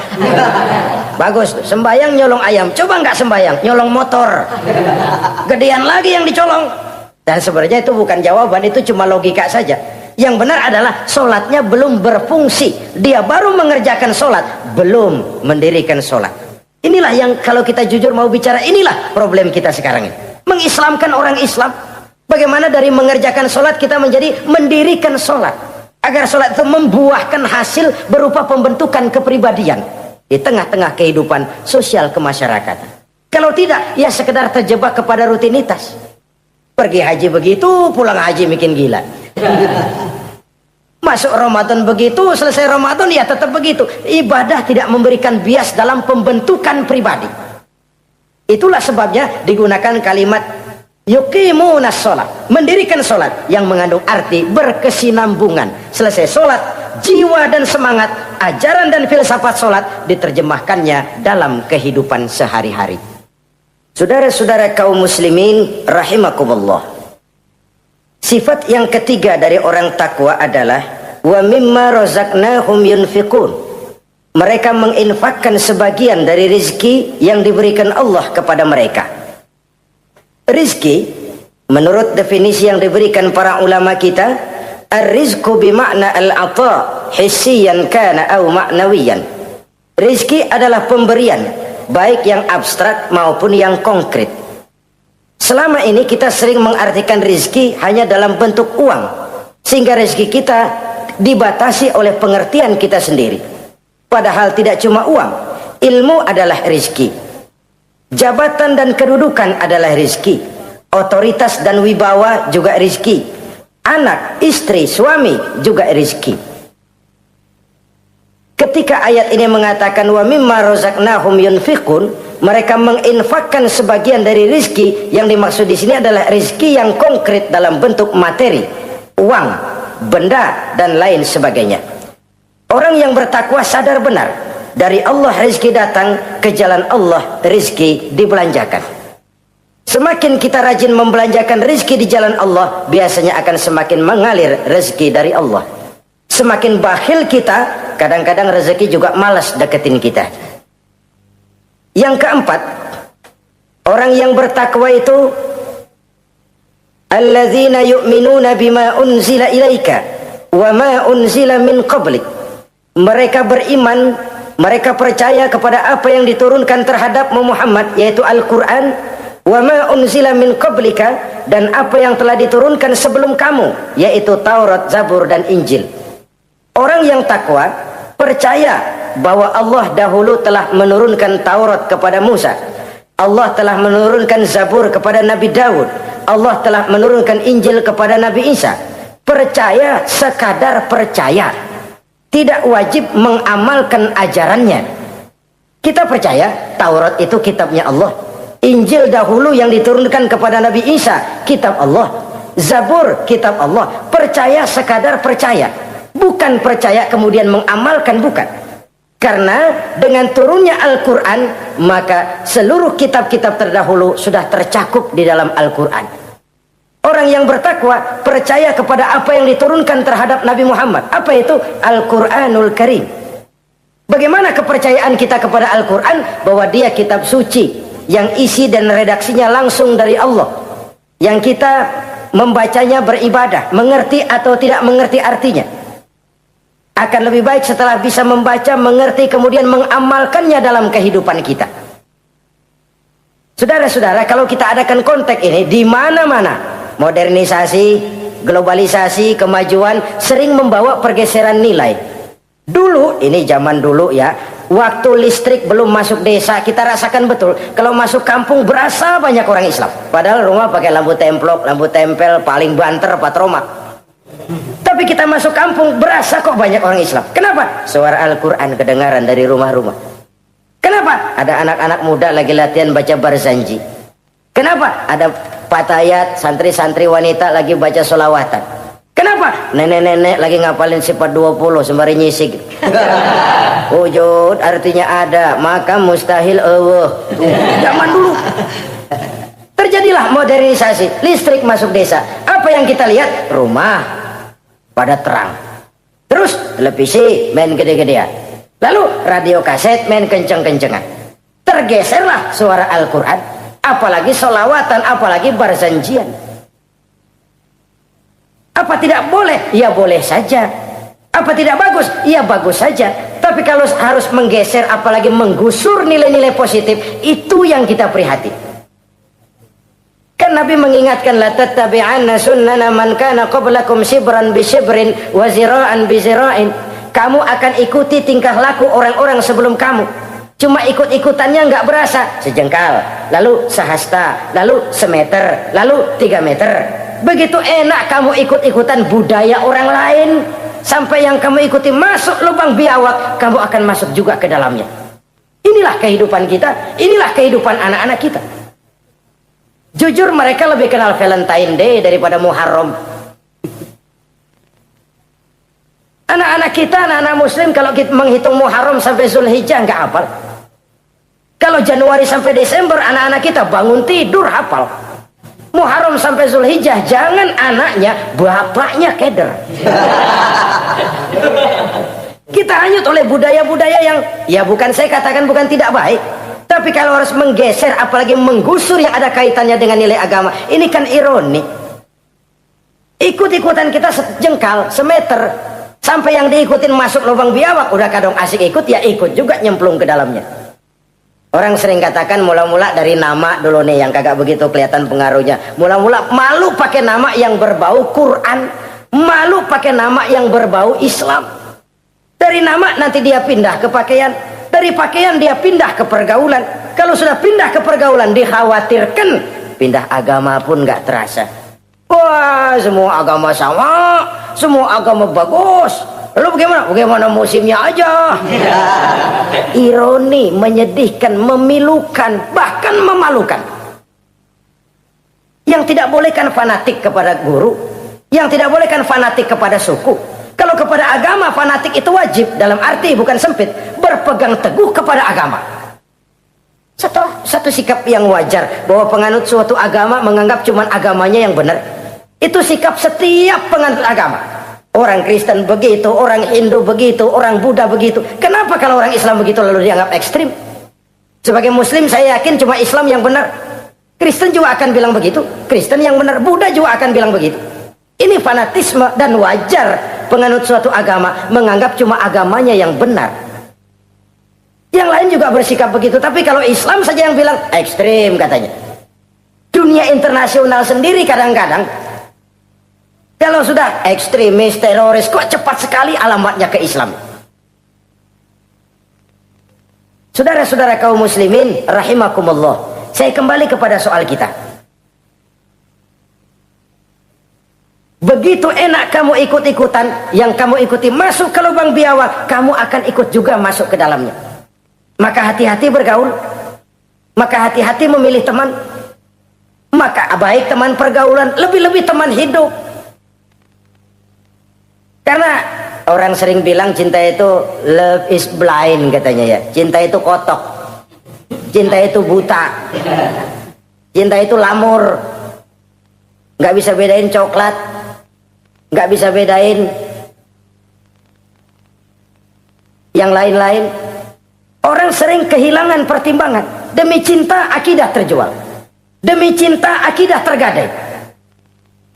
Bagus, sembahyang nyolong ayam. Coba nggak sembahyang, nyolong motor. Gedean lagi yang dicolong. Dan sebenarnya itu bukan jawaban, itu cuma logika saja. Yang benar adalah solatnya belum berfungsi. Dia baru mengerjakan solat, belum mendirikan solat. Inilah yang kalau kita jujur mau bicara, inilah problem kita sekarang ini. Mengislamkan orang Islam. Bagaimana dari mengerjakan solat kita menjadi mendirikan solat. Agar solat itu membuahkan hasil berupa pembentukan kepribadian di tengah-tengah kehidupan sosial kemasyarakatan. Kalau tidak, ya sekedar terjebak kepada rutinitas. Pergi haji begitu, pulang haji bikin gila. Masuk Ramadan begitu, selesai Ramadan ya tetap begitu. Ibadah tidak memberikan bias dalam pembentukan pribadi. Itulah sebabnya digunakan kalimat yuqimunas sholat, mendirikan sholat, yang mengandung arti berkesinambungan. Selesai sholat, jiwa dan semangat, ajaran dan filsafat sholat diterjemahkannya dalam kehidupan sehari-hari. Saudara-saudara kaum muslimin rahimakumullah, sifat yang ketiga dari orang takwa adalah wa mimma razaqnahum yunfiqun. Mereka menginfakkan sebagian dari rizki yang diberikan Allah kepada mereka. Rizki menurut definisi yang diberikan para ulama kita, ar-rizqu bimakna al-ata hissiyan kana aw ma'nawiyan. Rizki adalah pemberian, baik yang abstrak maupun yang konkret. Selama ini kita sering mengartikan rizki hanya dalam bentuk uang, sehingga rizki kita dibatasi oleh pengertian kita sendiri. Padahal tidak cuma uang, ilmu adalah rizki, jabatan dan kedudukan adalah rizki, otoritas dan wibawa juga rizki, anak, istri, suami juga rizki. Ketika ayat ini mengatakan wa mimma razaqnahum yunfiqun, mereka menginfakkan sebagian dari rizki, yang dimaksud di sini adalah rizki yang konkret dalam bentuk materi, uang, benda dan lain sebagainya. Orang yang bertakwa sadar benar, dari Allah rizki datang, ke jalan Allah rizki dibelanjakan. Semakin kita rajin membelanjakan rizki di jalan Allah, biasanya akan semakin mengalir rezeki dari Allah. Semakin bakhil kita, kadang-kadang rezeki juga malas deketin kita. Yang keempat, orang yang bertakwa itu alladzina yu'minuna bima unzila ilaika wa ma unzila min qablik. Mereka beriman, mereka percaya kepada apa yang diturunkan terhadap Muhammad, yaitu Al-Quran, wa ma unzila min qablika, dan apa yang telah diturunkan sebelum kamu, yaitu Taurat, Zabur dan Injil. Orang yang takwa percaya bahwa Allah dahulu telah menurunkan Taurat kepada Musa, Allah telah menurunkan Zabur kepada Nabi Daud, Allah telah menurunkan Injil kepada Nabi Isa. Percaya sekadar percaya, tidak wajib mengamalkan ajarannya. Kita percaya Taurat itu kitabnya Allah, Injil dahulu yang diturunkan kepada Nabi Isa kitab Allah, Zabur kitab Allah. Percaya sekadar percaya, bukan percaya kemudian mengamalkan, bukan. Karena dengan turunnya Al-Quran, maka seluruh kitab-kitab terdahulu sudah tercakup di dalam Al-Quran. Orang yang bertakwa percaya kepada apa yang diturunkan terhadap Nabi Muhammad. Apa itu? Al-Quranul Karim. Bagaimana kepercayaan kita kepada Al-Quran? Bahwa dia kitab suci yang isi dan redaksinya langsung dari Allah, yang kita membacanya beribadah, mengerti atau tidak mengerti artinya. Akan lebih baik setelah bisa membaca, mengerti, kemudian mengamalkannya dalam kehidupan kita. Saudara-saudara, kalau kita adakan konteks ini di mana-mana, modernisasi, globalisasi, kemajuan sering membawa pergeseran nilai. Dulu, ini zaman dulu ya, waktu listrik belum masuk desa, kita rasakan betul kalau masuk kampung berasa banyak orang Islam, padahal rumah pakai lampu templok, lampu tempel, paling banter patroma. Tapi kita masuk kampung berasa kok banyak orang Islam. Kenapa? Suara Al-Quran kedengaran dari rumah-rumah. Kenapa? Ada anak-anak muda lagi latihan baca barzanji. Kenapa? Ada patayat, santri-santri wanita lagi baca sholawatan. Kenapa? Nenek-nenek lagi ngapalin sifat 20 sembari nyisik. Wujud artinya ada, maka mustahil Allah. Zaman dulu terjadilah modernisasi, listrik masuk desa. Apa yang kita lihat? Rumah pada terang, terus televisi main gede-gedean, lalu radio kaset main kenceng-kencengan. Tergeserlah suara Al-Quran, apalagi sholawatan, apalagi barzanjian. Apa tidak boleh? Ya boleh saja. Apa tidak bagus? Ya bagus saja. Tapi kalau harus menggeser, apalagi menggusur nilai-nilai positif, itu yang kita prihatin. Kan Nabi mengingatkan, la tattabi'anna sunnana man kana qablakum shibran bi shibrin wa zira'an bi zira'in. Kamu akan ikuti tingkah laku orang-orang sebelum kamu. Cuma ikut-ikutannya nggak berasa, sejengkal, lalu sehasta, lalu semeter, lalu 3 meter. Begitu enak kamu ikut-ikutan budaya orang lain, sampai yang kamu ikuti masuk lubang biawak, kamu akan masuk juga ke dalamnya. Inilah kehidupan kita, inilah kehidupan anak-anak kita. Jujur mereka lebih kenal Valentine Day daripada Muharram. Anak-anak kita, anak-anak muslim, kalau kita menghitung Muharram sampai Zulhijjah nggak hafal. Kalau Januari sampai Desember, anak-anak kita bangun tidur hafal. Muharram sampai Zulhijjah, jangan anaknya, bapaknya keder. Kita hanyut oleh budaya-budaya yang, ya bukan saya katakan bukan tidak baik, tapi kalau harus menggeser, apalagi menggusur yang ada kaitannya dengan nilai agama, ini kan ironi. Ikut-ikutan kita sejengkal, semeter, sampai yang diikutin masuk lubang biawak, udah kadang asik ikut, ya ikut juga nyemplung ke dalamnya. Orang sering katakan mula-mula dari nama dulu nih yang kagak begitu kelihatan pengaruhnya. Mula-mula malu pakai nama yang berbau Quran, malu pakai nama yang berbau Islam. Dari nama nanti dia pindah ke pakaian, dari pakaian dia pindah ke pergaulan. Kalau sudah pindah ke pergaulan, dikhawatirkan pindah agama pun nggak terasa. Wah, semua agama sama, semua agama bagus. Lalu bagaimana? Bagaimana musimnya aja. Ironi, menyedihkan, memilukan, bahkan memalukan. Yang tidak boleh kan fanatik kepada guru, yang tidak boleh kan fanatik kepada suku. Kalau kepada agama fanatik itu wajib, dalam arti bukan sempit, berpegang teguh kepada agama. Satu sikap yang wajar, bahwa penganut suatu agama menganggap cuma agamanya yang benar. Itu sikap setiap penganut agama. Orang Kristen begitu, orang Hindu begitu, orang Buddha begitu. Kenapa kalau orang Islam begitu lalu dianggap ekstrim? Sebagai Muslim saya yakin cuma Islam yang benar. Kristen juga akan bilang begitu. Kristen yang benar, Buddha juga akan bilang begitu. Ini fanatisme dan wajar penganut suatu agama menganggap cuma agamanya yang benar. Yang lain juga bersikap begitu. Tapi kalau Islam saja yang bilang ekstrim katanya. Dunia internasional sendiri kadang-kadang kalau sudah ekstremis, teroris, kok cepat sekali alamatnya ke Islam. Saudara-saudara kaum muslimin rahimakumullah, saya kembali kepada soal kita. Begitu enak kamu ikut-ikutan, yang kamu ikuti masuk ke lubang biawak, kamu akan ikut juga masuk ke dalamnya. Maka hati-hati bergaul, maka hati-hati memilih teman, maka baik teman pergaulan, lebih-lebih teman hidup. Karena orang sering bilang cinta itu love is blind katanya ya. Cinta itu kotok, cinta itu buta, cinta itu lamur. Nggak bisa bedain coklat, nggak bisa bedain yang lain-lain. Orang sering kehilangan pertimbangan. Demi cinta akidah terjual, demi cinta akidah tergadai.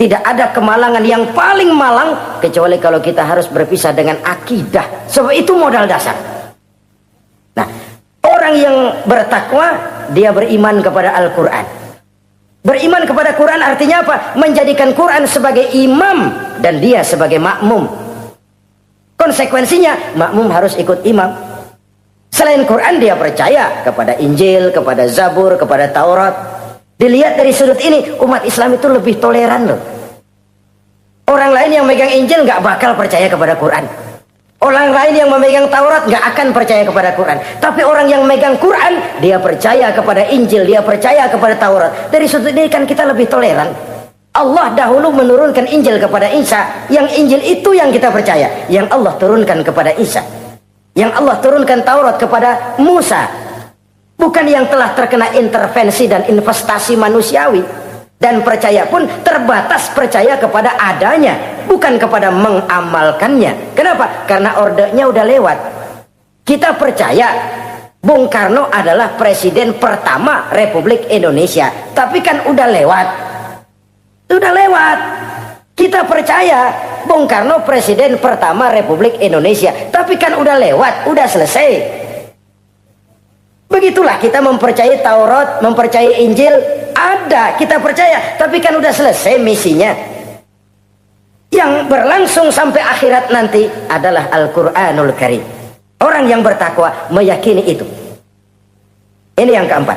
Tidak ada kemalangan yang paling malang kecuali kalau kita harus berpisah dengan akidah. Sebab itu modal dasar. Nah, orang yang bertakwa, dia beriman kepada Al-Quran. Beriman kepada Quran artinya apa? Menjadikan Quran sebagai imam dan dia sebagai makmum. Konsekuensinya, makmum harus ikut imam. Selain Quran dia percaya kepada Injil, kepada Zabur, kepada Taurat. Dilihat dari sudut ini, umat Islam itu lebih toleran loh. Orang lain yang megang Injil nggak bakal percaya kepada Quran. Orang lain yang memegang Taurat nggak akan percaya kepada Quran. Tapi orang yang megang Quran, dia percaya kepada Injil, dia percaya kepada Taurat. Dari sudut ini kan kita lebih toleran. Allah dahulu menurunkan Injil kepada Isa. Yang Injil itu yang kita percaya. Yang Allah turunkan kepada Isa. Yang Allah turunkan Taurat kepada Musa. Bukan yang telah terkena intervensi dan investasi manusiawi. Dan percaya pun terbatas percaya kepada adanya, bukan kepada mengamalkannya. Kenapa? Karena ordenya udah lewat. Kita percaya Bung Karno adalah presiden pertama Republik Indonesia. Tapi kan udah lewat. Udah lewat. Kita percaya Bung Karno presiden pertama Republik Indonesia. Tapi kan udah lewat, udah selesai. Begitulah kita mempercayai Taurat, mempercayai Injil, ada, kita percaya, tapi kan udah selesai misinya. Yang berlangsung sampai akhirat nanti adalah Al-Quranul Karim. Orang yang bertakwa meyakini itu. Ini yang keempat.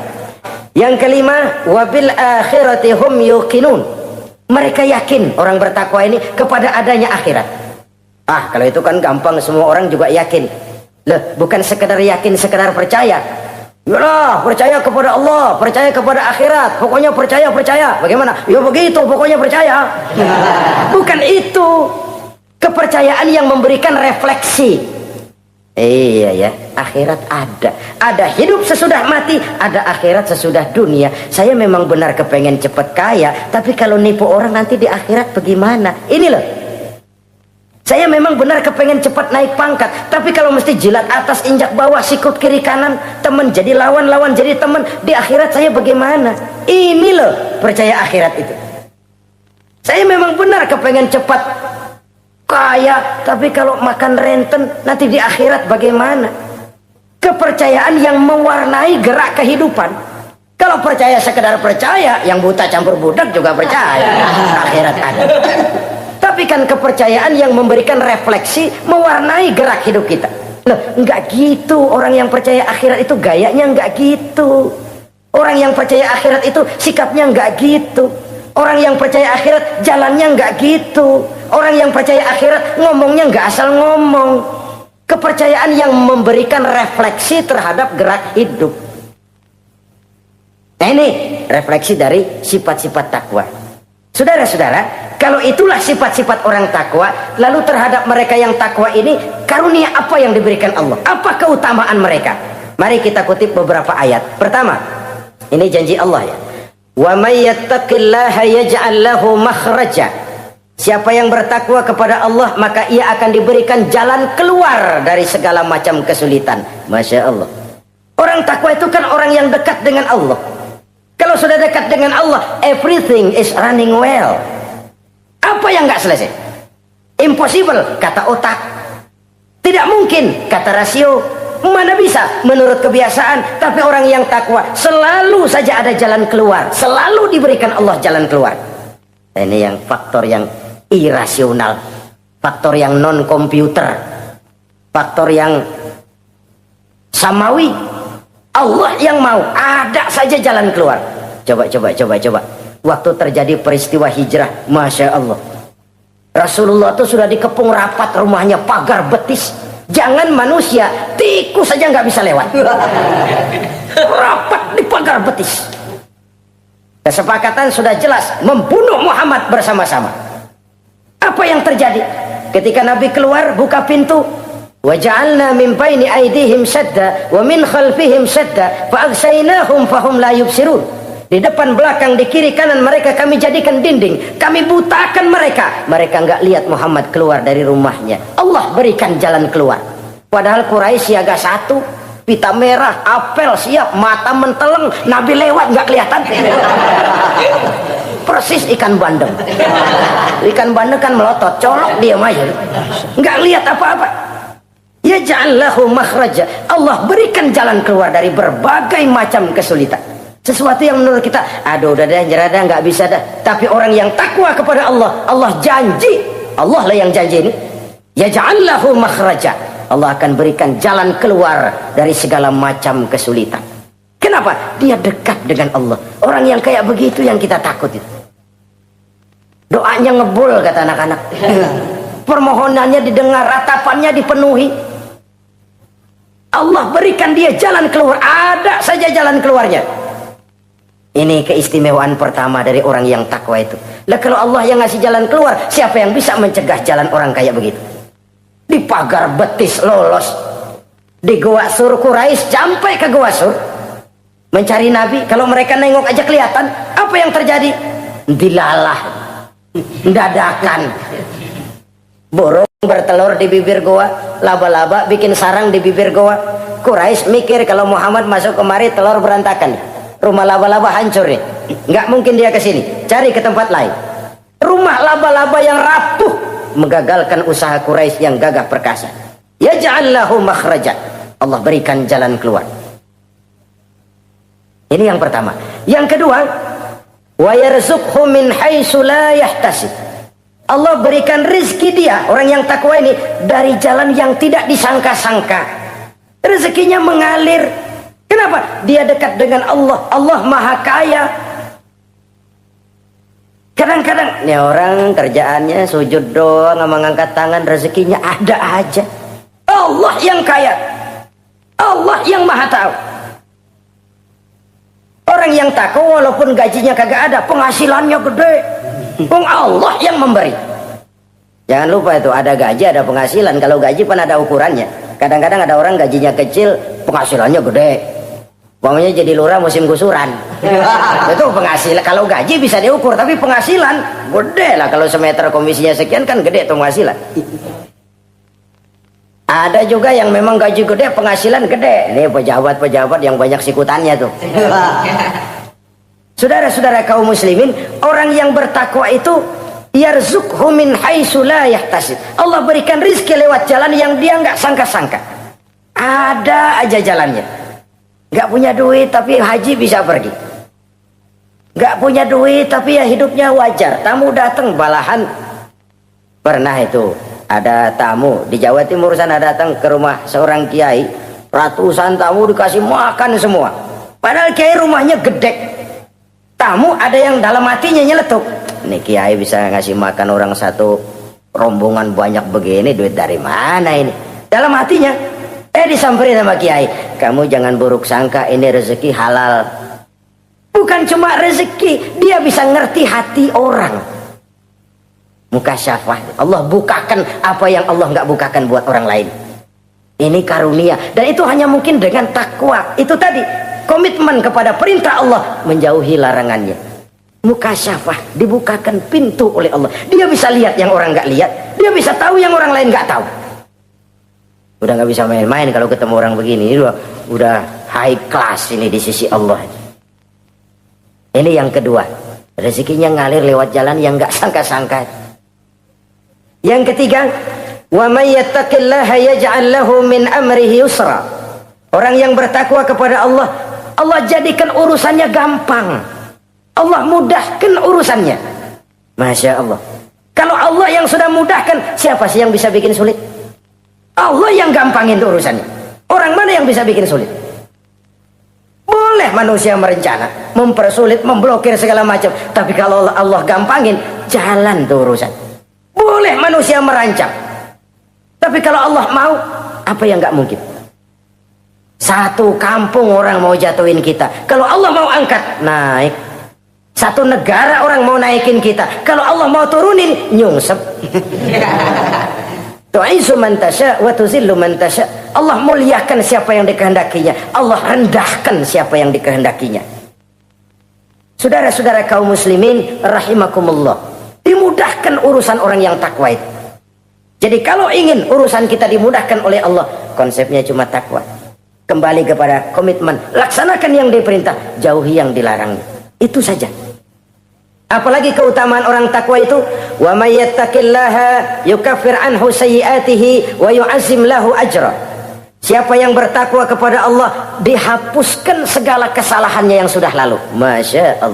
Yang kelima, wabil akhirati hum yuqinun. Mereka yakin, orang bertakwa ini, kepada adanya akhirat. Kalau itu kan gampang, semua orang juga yakin. Loh, bukan sekedar yakin, sekedar percaya. Yalah, percaya kepada Allah, percaya kepada akhirat, pokoknya percaya. Bagaimana? Ya begitu, pokoknya percaya. Bukan itu. Kepercayaan yang memberikan refleksi. Iya ya, akhirat ada. Ada hidup sesudah mati, ada akhirat sesudah dunia. Saya memang benar kepengen cepet kaya, tapi kalau nipu orang nanti di akhirat bagaimana? Ini loh. Saya memang benar kepengen cepat naik pangkat, tapi kalau mesti jilat atas injak bawah, sikut kiri kanan, teman jadi lawan, lawan jadi teman, di akhirat saya bagaimana? Ini loh percaya akhirat itu. Saya memang benar kepengen cepat kaya, tapi kalau makan renten nanti di akhirat bagaimana? Kepercayaan yang mewarnai gerak kehidupan. Kalau percaya sekedar percaya, yang buta campur budak juga percaya akhirat ada. Tapi kan kepercayaan yang memberikan refleksi, mewarnai gerak hidup kita. Loh, enggak gitu. Orang yang percaya akhirat itu gayanya enggak gitu. Orang yang percaya akhirat itu sikapnya enggak gitu. Orang yang percaya akhirat jalannya enggak gitu. Orang yang percaya akhirat ngomongnya enggak asal ngomong. Kepercayaan yang memberikan refleksi terhadap gerak hidup. Nah, ini refleksi dari sifat-sifat takwa. Saudara-saudara, kalau itulah sifat-sifat orang takwa, lalu terhadap mereka yang takwa ini, karunia apa yang diberikan Allah? Apa keutamaan mereka? Mari kita kutip beberapa ayat. Pertama, ini janji Allah ya. Wa may yattaqillaha yaj'al lahu makhraja. Siapa yang bertakwa kepada Allah, maka ia akan diberikan jalan keluar dari segala macam kesulitan. Masya Allah. Orang takwa itu kan orang yang dekat dengan Allah. Kalau sudah dekat dengan Allah, everything is running well. Apa yang nggak selesai? Impossible, kata otak. Tidak mungkin, kata rasio. Mana bisa menurut kebiasaan. Tapi orang yang takwa selalu saja ada jalan keluar, selalu diberikan Allah jalan keluar. Ini yang faktor yang irasional, faktor yang non komputer, faktor yang samawi. Allah yang mau ada saja jalan keluar. Coba. Waktu terjadi peristiwa hijrah, Masya Allah, Rasulullah itu sudah dikepung rapat rumahnya, pagar betis. Jangan manusia, tikus saja nggak bisa lewat. Rapat di pagar betis. Kesepakatan sudah jelas, membunuh Muhammad bersama-sama. Apa yang terjadi? Ketika Nabi keluar, buka pintu. وَجَعَلْنَا مِنْ بَيْنِ أَيْدِيهِمْ شَدَّ وَمِنْ خَلْفِهِمْ شَدَّ فَأَغْشَيْنَاهُمْ فَهُمْ لَا يُبْصِرُونَ. Di depan, belakang, di kiri, kanan mereka kami jadikan dinding. Kami butakan mereka. Mereka enggak lihat Muhammad keluar dari rumahnya. Allah berikan jalan keluar. Padahal Quraisy siaga satu, pita merah, apel siap, mata menteleng, Nabi lewat enggak kelihatan. Persis ikan bandeng. Ikan bandeng kan melotot, colok diam aja. Enggak lihat apa-apa. Yaj'al lahu makhraja. Allah berikan jalan keluar dari berbagai macam kesulitan. Sesuatu yang menurut kita, aduh udah dah, nyerah dah, nggak bisa dah. Tapi orang yang takwa kepada Allah, Allah janji, Allah lah yang janji ini. Yaj'al lahu makhraja. Allah akan berikan jalan keluar dari segala macam kesulitan. Kenapa? Dia dekat dengan Allah. Orang yang kayak begitu yang kita takut itu. Doanya ngebul kata anak-anak. Permohonannya didengar, ratapannya dipenuhi. Allah berikan dia jalan keluar. Ada saja jalan keluarnya. Ini keistimewaan pertama dari orang yang takwa itu. Lah kalau Allah yang ngasih jalan keluar, siapa yang bisa mencegah jalan orang kayak begitu? Di pagar betis lolos, di Gua Sur Quraisy sampai ke Gua Sur mencari Nabi. Kalau mereka nengok aja kelihatan. Apa yang terjadi? Dilalah, dadakan. Burung bertelur di bibir goa, laba-laba bikin sarang di bibir goa. Quraisy mikir kalau Muhammad masuk kemari telur berantakan, rumah laba-laba hancur nih, nggak mungkin dia ke sini, cari ke tempat lain. Rumah laba-laba yang rapuh menggagalkan usaha Quraisy yang gagah perkasa. Yaj'al lahu makhraja, Allah berikan jalan keluar. Ini yang pertama. Yang kedua, wa yarzuqhu min haitsu la yahtasib. Allah berikan rezeki dia, orang yang takwa ini, dari jalan yang tidak disangka-sangka. Rezekinya mengalir. Kenapa? Dia dekat dengan Allah. Allah Maha Kaya. Kadang-kadang nih orang kerjaannya sujud doang, mengangkat tangan, rezekinya ada aja. Allah yang kaya. Allah yang Maha tahu. Orang yang takwa walaupun gajinya kagak ada, penghasilannya gede. Allah yang memberi. Jangan lupa itu, ada gaji ada penghasilan. Kalau gaji pun ada ukurannya. Kadang-kadang ada orang gajinya kecil, penghasilannya gede. Umpamanya jadi lurah musim gusuran. Itu penghasilan. Kalau gaji bisa diukur, tapi penghasilan gede lah. Kalau semeter komisinya sekian kan gede tuh penghasilan. Ada juga yang memang gaji gede, penghasilan gede. Ini pejabat-pejabat yang banyak sikutannya tuh. Saudara-saudara kaum muslimin, orang yang bertakwa itu yarzuqhu min haitsu la yahtasib. Allah berikan rezeki lewat jalan yang dia nggak sangka-sangka. Ada aja jalannya. Nggak punya duit tapi haji bisa pergi. Nggak punya duit tapi ya hidupnya wajar. Tamu datang balahan. Pernah itu ada tamu di Jawa Timur sana datang ke rumah seorang kiai. Ratusan tamu dikasih makan semua. Padahal kiai rumahnya gede. Tamu ada yang dalam hatinya nyeletuk, nih kiai bisa ngasih makan orang satu rombongan banyak begini, duit dari mana ini? Dalam hatinya disamperin sama kiai, kamu jangan buruk sangka, ini rezeki halal. Bukan cuma rezeki, dia bisa ngerti hati orang. Mukasyafah, Allah bukakan apa yang Allah nggak bukakan buat orang lain. Ini karunia, dan itu hanya mungkin dengan takwa. Itu tadi, komitmen kepada perintah Allah, menjauhi larangannya. Mukasyafah, dibukakan pintu oleh Allah. Dia bisa lihat yang orang nggak lihat, dia bisa tahu yang orang lain nggak tahu. Udah nggak bisa main-main kalau ketemu orang begini. Ini udah high class ini di sisi Allah. Ini yang kedua, rezekinya ngalir lewat jalan yang nggak sangka-sangka. Yang ketiga, wa may yattaqillaha yaj'al lahu min amrihi yusra. Orang yang bertakwa kepada Allah, Allah jadikan urusannya gampang. Allah mudahkan urusannya. Masya Allah. Kalau Allah yang sudah mudahkan, siapa sih yang bisa bikin sulit? Allah yang gampangin urusannya. Orang mana yang bisa bikin sulit? Boleh manusia merencana, mempersulit, memblokir segala macam. Tapi kalau Allah gampangin, jalan tuh urusan. Boleh manusia merancang. Tapi kalau Allah mau, apa yang nggak mungkin? Satu kampung orang mau jatuhin kita, kalau Allah mau angkat, naik. Satu negara orang mau naikin kita, kalau Allah mau turunin, nyungsep. Tu'izzu man tasya wa tuzillu man tasya. Allah muliakan siapa yang dikehendakinya, Allah rendahkan siapa yang dikehendakinya. Saudara-saudara kaum muslimin rahimakumullah, dimudahkan urusan orang yang takwa itu. Jadi kalau ingin urusan kita dimudahkan oleh Allah, konsepnya cuma takwa. Kembali kepada komitmen, laksanakan yang diperintah, jauhi yang dilarang. Itu saja. Apalagi keutamaan orang takwa itu, wa may yattaqillaha yukaffir anhu sayyi'atihi wa yu'azzim lahu ajra. Siapa yang bertakwa kepada Allah, dihapuskan segala kesalahannya yang sudah lalu. Masya Allah.